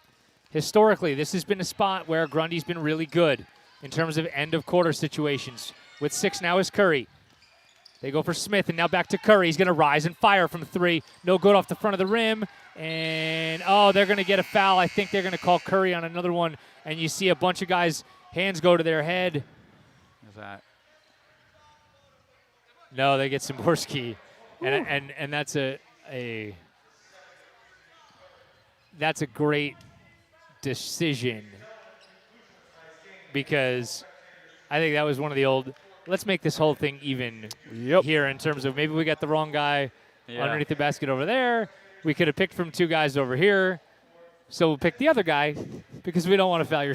Historically, this has been a spot where Grundy's been really good in terms of end-of-quarter situations. With 6 now is Curry. They go for Smith, and now back to Curry. He's going to rise and fire from 3. No good off the front of the rim. And, they're going to get a foul. I think they're going to call Curry on another one. And you see a bunch of guys' hands go to their head. What's that? No, they get Szymborski. And that's a great decision, because I think that was one of the old let's make this whole thing even here in terms of maybe we got the wrong guy underneath the basket over there. We could have picked from 2 guys over here. So we'll pick the other guy because we don't want to foul your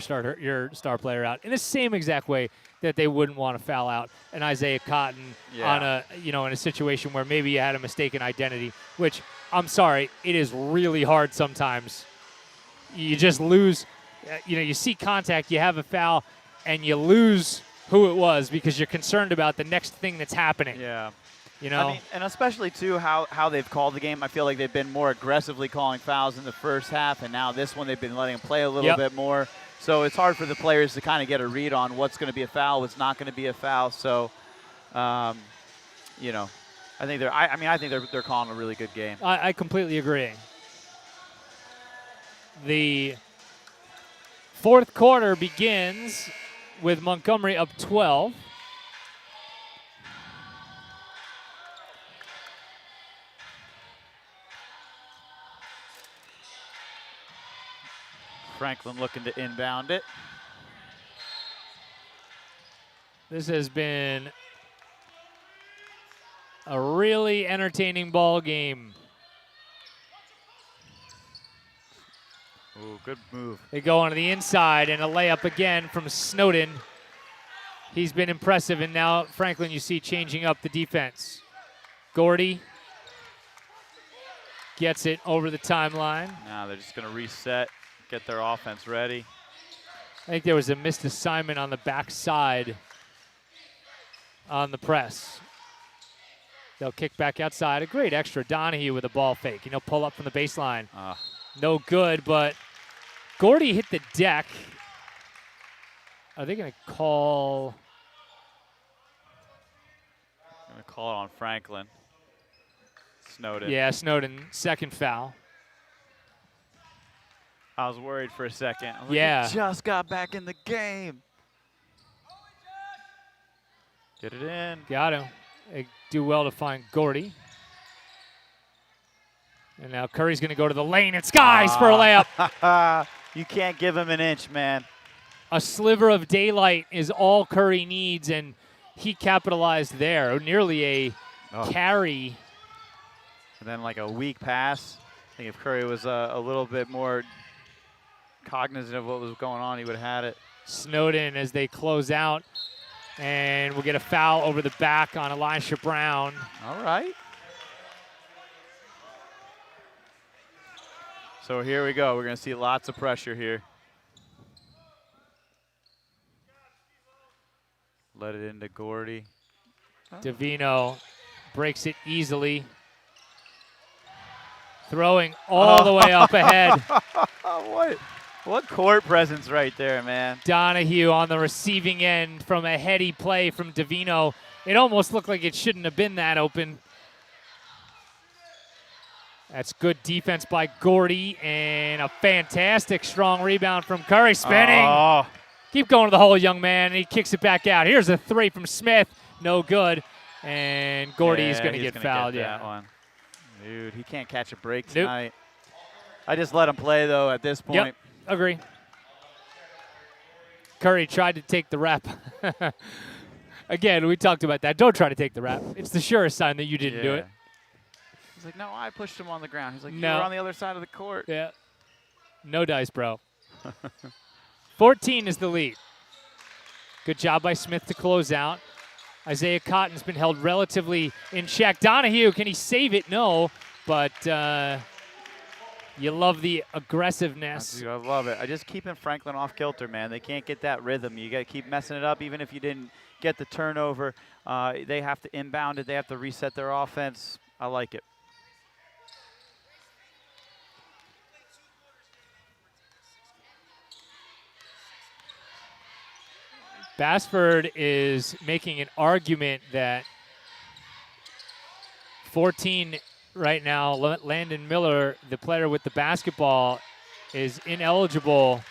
star player out in the same exact way that they wouldn't want to foul out an Isaiah Cotton on a in a situation where maybe you had a mistaken identity, which I'm sorry, it is really hard sometimes. You just lose, you see contact, you have a foul, and you lose who it was because you're concerned about the next thing that's happening. Yeah. You know? I mean, and especially, too, how they've called the game. I feel like they've been more aggressively calling fouls in the first half, and now this one they've been letting them play a little bit more. So it's hard for the players to kind of get a read on what's going to be a foul, what's not going to be a foul. So, I think they're calling a really good game. I completely agree. The fourth quarter begins with Montgomery up 12. Franklin looking to inbound it. This has been a really entertaining ball game. Ooh, good move. They go onto the inside and a layup again from Snowden. He's been impressive, and now Franklin you see changing up the defense. Gordy gets it over the timeline. Now they're just going to reset, get their offense ready. I think there was a missed assignment on the backside on the press. They'll kick back outside. A great extra. Donahue with a ball fake. Pull up from the baseline. No good, but Gordy hit the deck. Are they going to call? Going to call it on Franklin. Snowden. Yeah, Snowden, second foul. I was worried for a second. I was Yeah. like, he just got back in the game. Get it in. Got him. They do well to find Gordy. And now Curry's going to go to the lane. It's Skies for a layup. You can't give him an inch, man. A sliver of daylight is all Curry needs, and he capitalized there. Nearly a carry. And then like a weak pass. I think if Curry was a little bit more cognizant of what was going on, he would have had it. Snowden as they close out. And we'll get a foul over the back on Elisha Brown. All right. So here we go. We're going to see lots of pressure here. Let it into Gordy. Davino breaks it easily. Throwing all the way up ahead. What court presence right there, man. Donahue on the receiving end from a heady play from Davino. It almost looked like it shouldn't have been that open. That's good defense by Gordy and a fantastic strong rebound from Curry. Spinning. Oh. Keep going to the hole, young man. And he kicks it back out. Here's a three from Smith. No good. And Gordy is going to get fouled. That one. Dude, he can't catch a break tonight. I just let him play, though, at this point. Yep. Agree. Curry tried to take the rep. Again, we talked about that. Don't try to take the rep. It's the surest sign that you didn't do it. He's like, no, I pushed him on the ground. He's like, No. you were on the other side of the court. Yeah. No dice, bro. 14 is the lead. Good job by Smith to close out. Isaiah Cotton's been held relatively in check. Donahue, can he save it? No, but you love the aggressiveness. Dude, I love it. I just keeping Franklin off kilter, man. They can't get that rhythm. You got to keep messing it up, even if you didn't get the turnover. They have to inbound it. They have to reset their offense. I like it. Bassford is making an argument that 14 right now, Landon Miller, the player with the basketball, is ineligible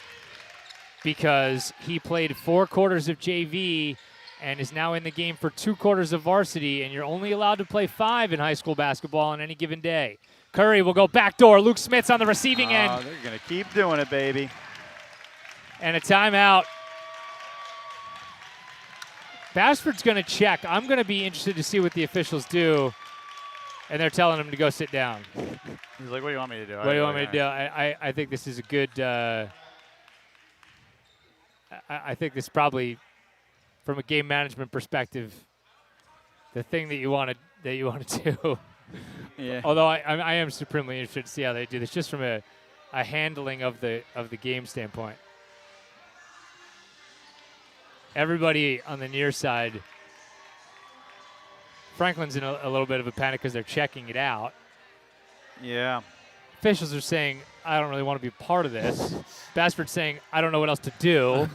because he played 4 quarters of JV and is now in the game for 2 quarters of varsity, and you're only allowed to play 5 in high school basketball on any given day. Curry will go backdoor. Luke Smith's on the receiving end. They're going to keep doing it, baby. And a timeout. Bashford's going to check. I'm going to be interested to see what the officials do. And they're telling him to go sit down. He's like, what do you want me to do? What do you want me to do? I think this is a good I think this probably, from a game management perspective, the thing that you want to do. Yeah. Although I am supremely interested to see how they do this, just from a handling of the game standpoint. Everybody on the near side, Franklin's in a little bit of a panic because they're checking it out. Yeah. Officials are saying, I don't really want to be a part of this. Bashford's saying, I don't know what else to do.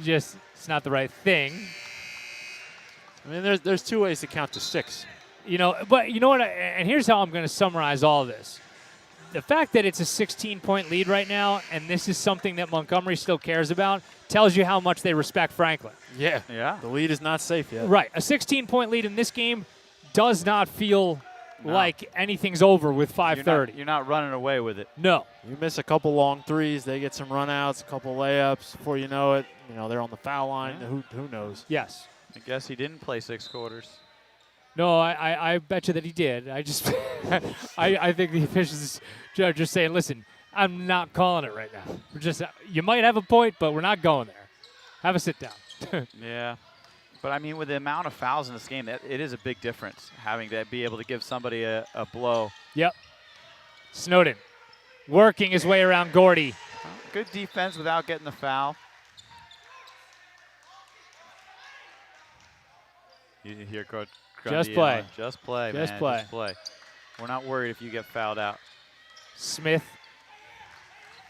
Just, it's not the right thing. I mean, there's 2 ways to count to 6. But you know what? And here's how I'm going to summarize all of this. The fact that it's a 16-point lead right now, and this is something that Montgomery still cares about, tells you how much they respect Franklin. Yeah. Yeah. The lead is not safe yet. Right. A 16-point lead in this game does not feel like anything's over with 5:30. You're not running away with it. No. You miss a couple long threes, they get some runouts, a couple layups. Before you know it, they're on the foul line. Yeah. Who knows? Yes. I guess he didn't play 6 quarters. No, I bet you that he did. I just I think the officials are just saying, listen, I'm not calling it right now. We're just you might have a point, but we're not going there. Have a sit down. Yeah. But, I mean, with the amount of fouls in this game, it is a big difference, having to be able to give somebody a blow. Yep. Snowden working his way around Gordy. Good defense without getting the foul. You hear Coach Grundy Just play. Just play, Just man. play. Just play. We're not worried if you get fouled out. Smith.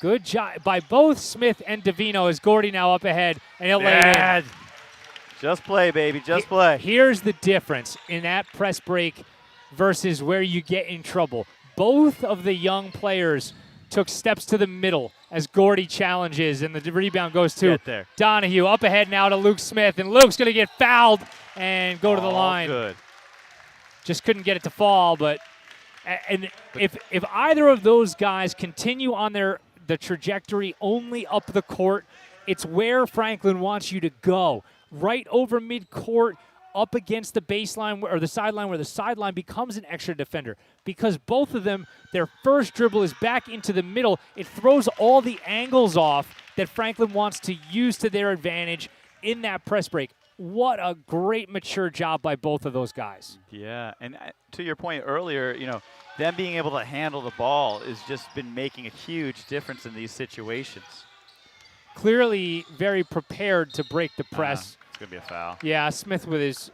Good job by both Smith and Davino as Gordy now up ahead, and he'll lay it in. Just play, baby. Just play. Here's the difference in that press break versus where you get in trouble. Both of the young players took steps to the middle as Gordy challenges, and the rebound goes to Donahue. Up ahead now to Luke Smith, and Luke's going to get fouled and go to the line. Good. Just couldn't get it to fall, but if either of those guys continue on the trajectory only up the court, it's where Franklin wants you to go. Right over midcourt, up against the baseline or the sideline, where the sideline becomes an extra defender. Because both of them, their first dribble is back into the middle. It throws all the angles off that Franklin wants to use to their advantage in that press break. What a great mature job by both of those guys. Yeah, and to your point earlier, them being able to handle the ball has just been making a huge difference in these situations. Clearly very prepared to break the press. It's going to be a foul. Yeah, Smith with his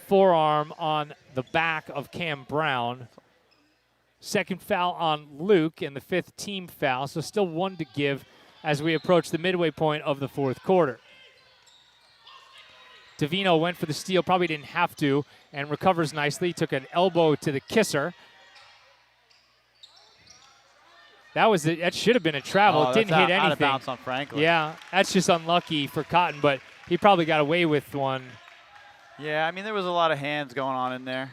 forearm on the back of Cam Brown. Second foul on Luke and the 5th team foul, so still 1 to give as we approach the midway point of the 4th quarter. Davino went for the steal, probably didn't have to, and recovers nicely. Took an elbow to the kisser. That should have been a travel. It didn't hit anything. Out of bounds on Franklin. Yeah, that's just unlucky for Cotton, but he probably got away with one. Yeah, I mean, there was a lot of hands going on in there.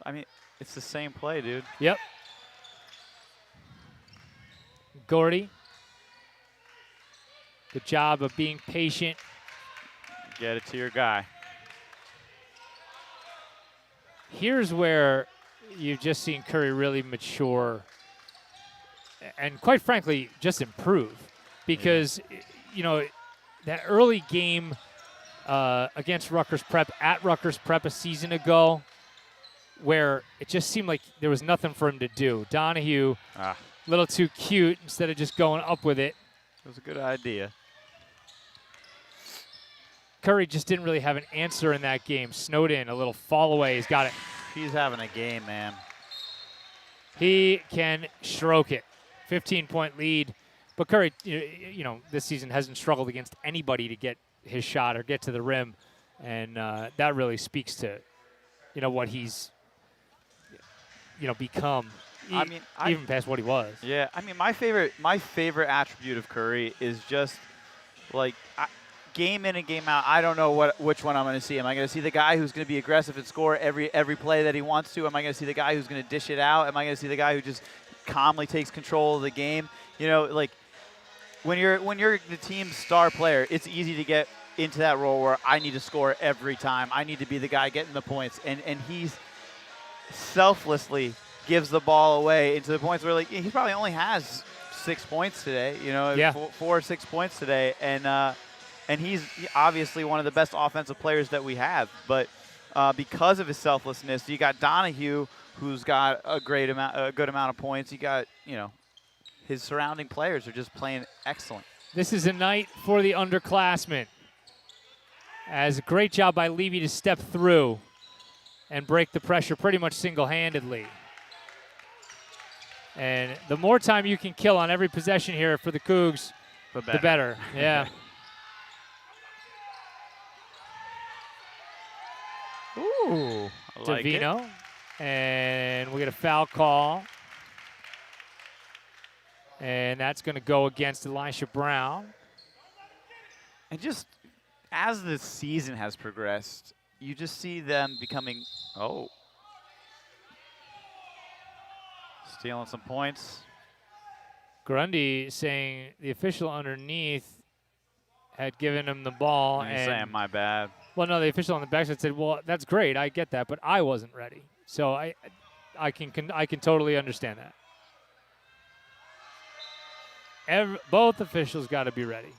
I mean, it's the same play, dude. Yep. Gordy. Good job of being patient. Get it to your guy. Here's where you've just seen Curry really mature and, quite frankly, just improve. Because, that early game against Rutgers Prep, at Rutgers Prep a season ago, where it just seemed like there was nothing for him to do. Donahue, a little too cute instead of just going up with it. It was a good idea. Curry just didn't really have an answer in that game. Snowden, a little fall away. He's got it. He's having a game, man. He can stroke it. 15-point lead. But Curry, this season hasn't struggled against anybody to get his shot or get to the rim. And that really speaks to, what he's, become. Even past what he was. Yeah, I mean, my favorite attribute of Curry is just, game in and game out, I don't know which one I'm going to see. Am I going to see the guy who's going to be aggressive and score every play that he wants to? Am I going to see the guy who's going to dish it out? Am I going to see the guy who just calmly takes control of the game? When you're the team's star player, it's easy to get into that role where I need to score every time. I need to be the guy getting the points. And he's selflessly gives the ball away into the points where, like, he probably only has 6 points today, you know, Yeah. 4 or 6 points today. And he's obviously one of the best offensive players that we have. But because of his selflessness, you got Donahue, who's got a good amount of points. You got, you know, his surrounding players are just playing excellent. This is a night for the underclassmen. As a great job by Levy to step through and break the pressure pretty much single-handedly. And the more time you can kill on every possession here for the Cougs, the better. Yeah. Ooh, I like it. Davino. And we get a foul call. And that's going to go against Elisha Brown. And just as the season has progressed, you just see them becoming, stealing some points. Grundy saying the official underneath had given him the ball. And and saying, my bad. Well, no, the official on the backside said, well, that's great. I get that, but I wasn't ready. So I can totally understand that. Both officials got to be ready.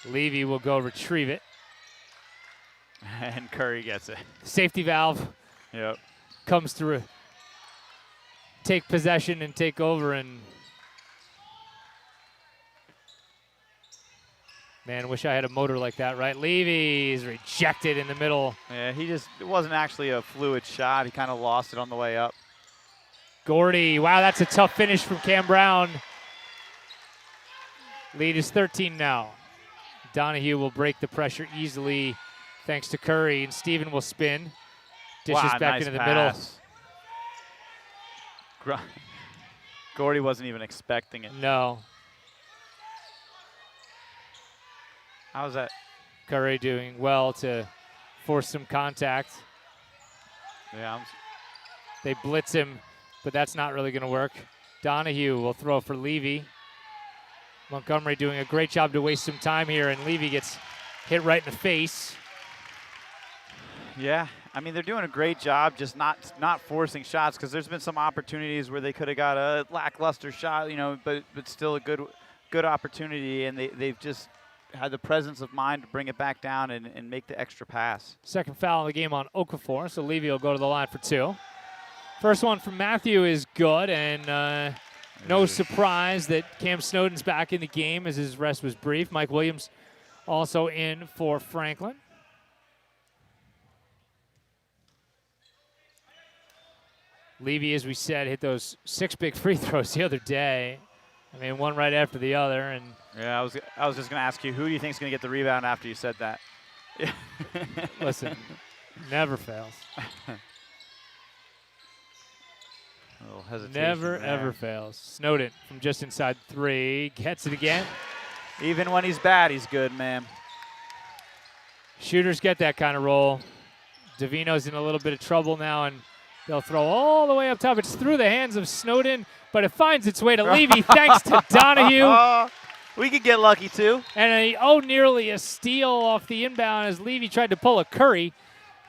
Levy will go retrieve it. And Curry gets it. Safety valve comes through. Take possession and take over. And man, wish I had a motor like that, right? Levy is rejected in the middle. Yeah, it wasn't actually a fluid shot. He kind of lost it on the way up. Gordy, wow, that's a tough finish from Cam Brown. Lead is 13 now. Donahue will break the pressure easily thanks to Curry, and Steven will spin. Dishes back nice into the pass. Middle. Gordy wasn't even expecting it. No. How's that? Curry doing well to force some contact. Yeah. They blitz him, but that's not really going to work. Donahue will throw for Levy. Montgomery doing a great job to waste some time here, and Levy gets hit right in the face. Yeah, I mean, they're doing a great job just not forcing shots, because there's been some opportunities where they could have got a lackluster shot, you know, but still a good opportunity, and they've just had the presence of mind to bring it back down and make the extra pass. Second foul in the game on Okafor, so Levy will go to the line for 2. First one from Matthew is good, and no surprise that Cam Snowden's back in the game as his rest was brief. Mike Williams also in for Franklin. Levy, as we said, hit those 6 big free throws the other day. I mean, one right after the other. And yeah, I was just going to ask you, who do you think is going to get the rebound after you said that? Listen, never fails. Never, ever fails. Snowden from just inside 3. Gets it again. Even when he's bad, he's good, man. Shooters get that kind of roll. Davino's in a little bit of trouble now, and they'll throw all the way up top. It's through the hands of Snowden, but it finds its way to Levy thanks to Donahue. We could get lucky, too. And nearly a steal off the inbound as Levy tried to pull a Curry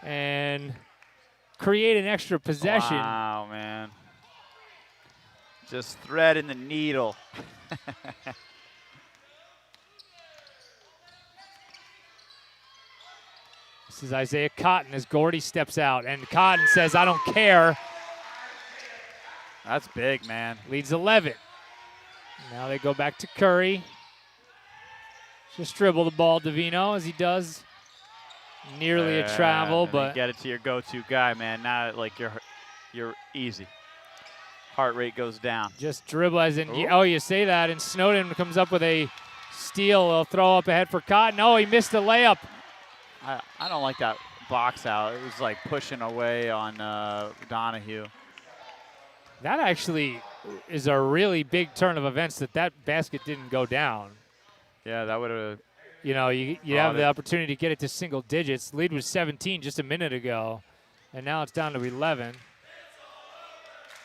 and create an extra possession. Wow, man. Just threading the needle. This is Isaiah Cotton as Gordy steps out, and Cotton says, I don't care. That's big, man. Leads 11. Now they go back to Curry. Just dribble the ball, Davino, as he does. Nearly a travel, but get it to your go-to guy, man. Now, like, you're easy. Heart rate goes down. Just dribble as in, you say that, and Snowden comes up with a steal. He'll throw up ahead for Cotton. Oh, he missed the layup. I don't like that box out. It was like pushing away on Donahue. That actually is a really big turn of events that basket didn't go down. Yeah, that would have. You know, you have the opportunity to get it to single digits. Lead was 17 just a minute ago, and now it's down to 11.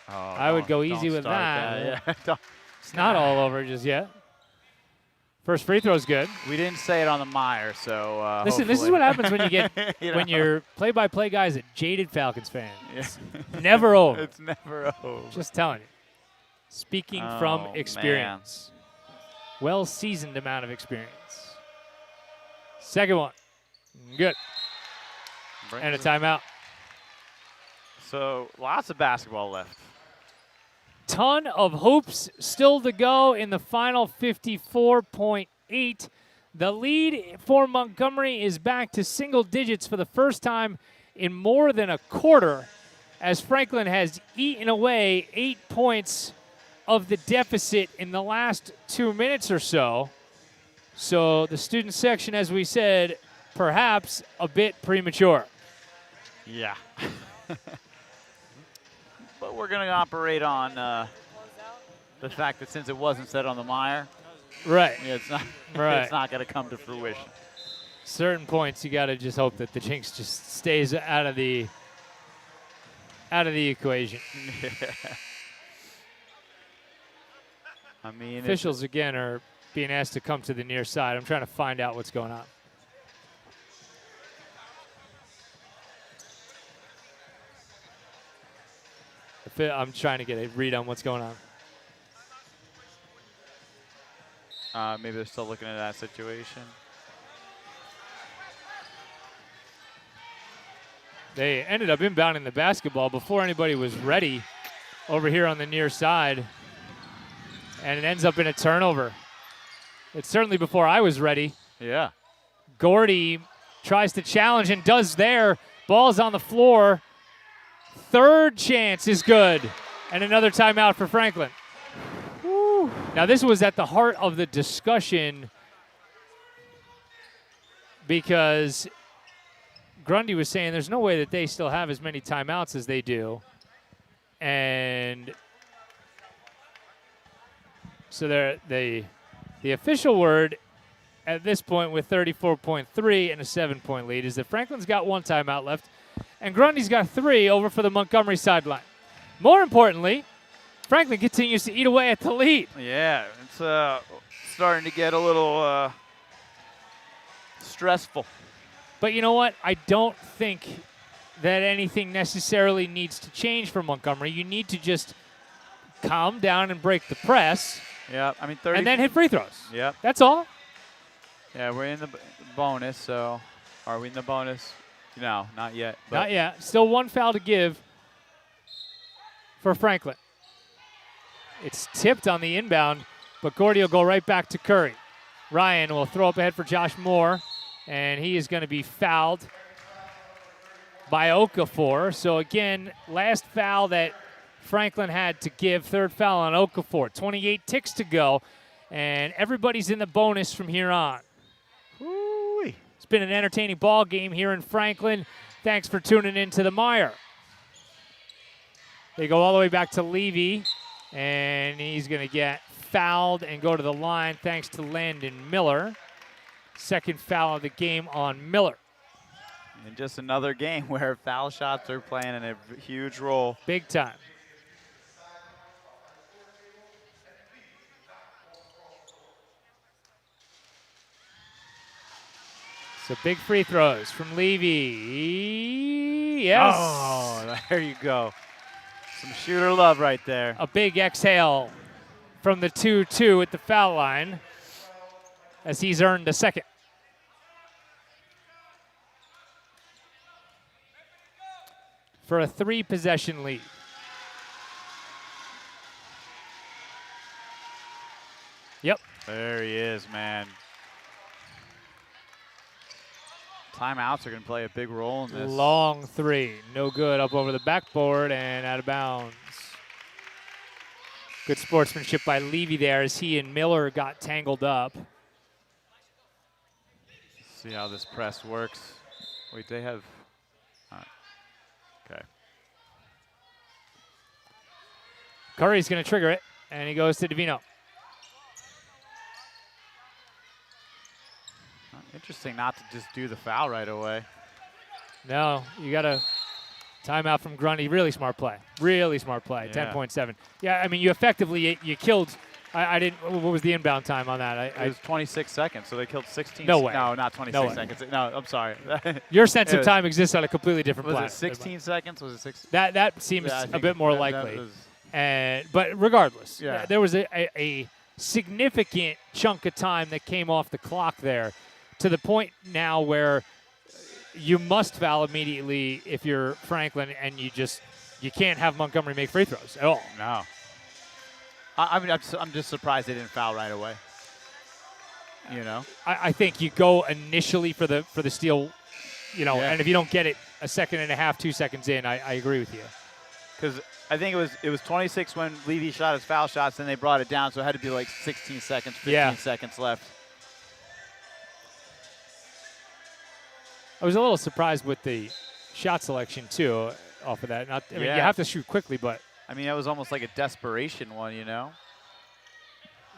I would go easy with that. Yeah. It's not all over just yet. First free throw's good. We didn't say it on the MIRE, so Listen, this is hopefully- what happens when you get when know. your play-by-play guys are jaded Falcons fans. Yeah. Never over. It's never over. Just telling you. Speaking from experience. Well-seasoned amount of experience. Second one. Good. And a timeout. So lots of basketball left. Ton of hoops still to go in the final 54.8. The lead for Montgomery is back to single digits for the first time in more than a quarter, as Franklin has eaten away 8 points of the deficit in the last 2 minutes or so. So the student section, as we said, perhaps a bit premature. Yeah. But we're going to operate on the fact that since it wasn't said on the MIRE, Right. yeah, it's not. Right. It's not going to come to fruition. Certain points, you got to just hope that the jinx just stays out of the equation. I mean, Officials again are being asked to come to the near side. I'm trying to find out what's going on. I'm trying to get a read on what's going on. Maybe they're still looking at that situation. They ended up inbounding the basketball before anybody was ready over here on the near side. And it ends up in a turnover. It's certainly before I was ready. Yeah. Gordy tries to challenge and does there. Ball's on the floor. Third chance is good. And another timeout for Franklin. Woo. Now this was at the heart of the discussion because Grundy was saying there's no way that they still have as many timeouts as they do. And so the official word at this point with 34.3 and a 7-point lead is that Franklin's got 1 timeout left and Grundy's got 3 over for the Montgomery sideline. More importantly, Franklin continues to eat away at the lead. Yeah, it's starting to get a little stressful. But you know what? I don't think that anything necessarily needs to change for Montgomery. You need to just calm down and break the press. Yeah, I mean 30. And then hit free throws. Yeah. That's all. Yeah, we're in the bonus, so are we in the bonus? No, not yet. But Not yet. Still 1 foul to give for Franklin. It's tipped on the inbound, but Gordy will go right back to Curry. Ryan will throw up ahead for Josh Moore, and he is going to be fouled by Okafor. So again, last foul that Franklin had to give, 3rd foul on Okafor. 28 ticks to go, and everybody's in the bonus from here on. Woo-wee. It's been an entertaining ball game here in Franklin. Thanks for tuning in to the MIRE. They go all the way back to Levy, and he's going to get fouled and go to the line thanks to Landon Miller. 2nd foul of the game on Miller. And just another game where foul shots are playing a huge role. Big time. So big free throws from Levy. Yes. Oh, there you go. Some shooter love right there. A big exhale from the 2-2 at the foul line as he's earned a 2nd. For a 3-possession lead. Yep. There he is, man. Timeouts are going to play a big role in this. Long 3. No good. Up over the backboard and out of bounds. Good sportsmanship by Levy there as he and Miller got tangled up. See how this press works. Wait, they have. Okay. Curry's going to trigger it, and he goes to Davino. Interesting not to just do the foul right away. No, you got a timeout from Grundy. Really smart play. Really smart play. Yeah. 10.7. Yeah, I mean, you effectively you killed I didn't. What was the inbound time on that? It was 26 seconds, so they killed 16. No way. No, not 26 No way. seconds. No, I'm sorry. Your sense It of was- time exists on a completely different Was planet. it 16 seconds? Was it 6? That seems Yeah, I a think bit more that likely. was- But regardless, Yeah. there was a significant chunk of time that came off the clock there, to the point now where you must foul immediately if you're Franklin, and you can't have Montgomery make free throws at all. No. I mean, I'm just surprised they didn't foul right away. You know? I think you go initially for the steal, Yeah. and if you don't get it a second and a half, 2 seconds in, I agree with you. Because I think it was 26 when Levy shot his foul shots, then they brought it down, so it had to be like 16 seconds, 15 seconds left. I was a little surprised with the shot selection, too, off of that. I mean, you Yeah. have to shoot quickly, but I mean, that was almost like a desperation one, you know?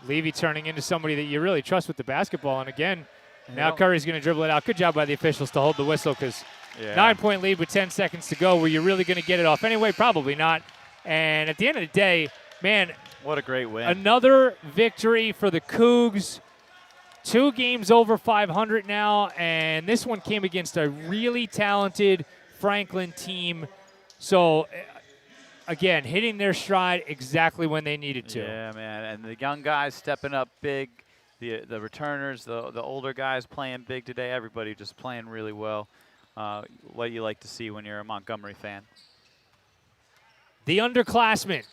Levy turning into somebody that you really trust with the basketball. And again, You now know? Curry's going to dribble it out. Good job by the officials to hold the whistle, because Yeah. 9-point lead with 10 seconds to go. Were you really going to get it off anyway? Probably not. And at the end of the day, man, What a great win. another victory for the Cougs. 2 games over 500 now, and this one came against a really talented Franklin team. So, again, hitting their stride exactly when they needed to. Yeah, man. And the young guys stepping up big. The returners, the older guys playing big today. Everybody just playing really well. What you like to see when you're a Montgomery fan. The underclassmen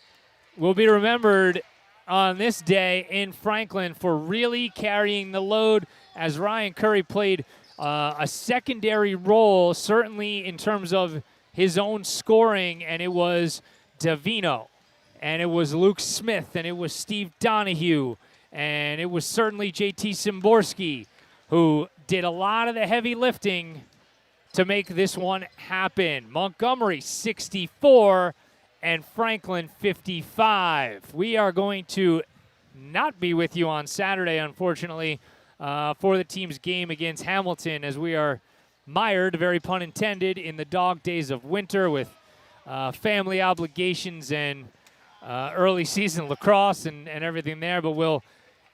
will be remembered on this day in Franklin for really carrying the load, as Ryan Curry played a secondary role, certainly in terms of his own scoring, and it was Davino, and it was Luke Smith, and it was Steve Donahue, and it was certainly JT Szymborski, who did a lot of the heavy lifting to make this one happen. Montgomery 64 and Franklin 55. We are going to not be with you on Saturday, unfortunately, for the team's game against Hamilton, as we are mired, very pun intended, in the dog days of winter with family obligations and early season lacrosse and everything there. But we'll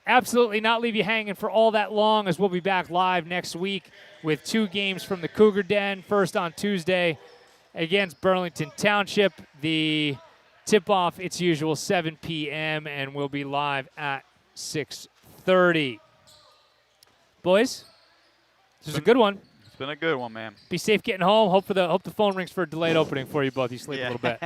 absolutely not leave you hanging for all that long, as we'll be back live next week with 2 games from the Cougar Den. First on Tuesday against Burlington Township. The tip-off, its usual, 7 p.m., and we'll be live at 6:30. Boys, this was a good one. It's been a good one, man. Be safe getting home. Hope the phone rings for a delayed opening for you both. You sleep a little bit.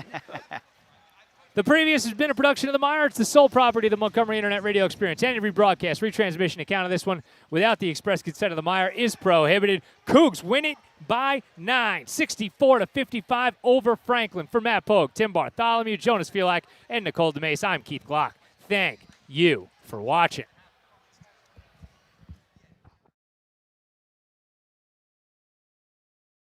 The previous has been a production of the MIRE. It's the sole property of the Montgomery Internet Radio Experience. Any rebroadcast, retransmission account of this one without the express consent of the MIRE is prohibited. Cougs win it by 9, 64-55 over Franklin. For Matt Pogue, Tim Bartholomew, Jonas Fielak, and Nicole DeMace, I'm Keith Glock. Thank you for watching.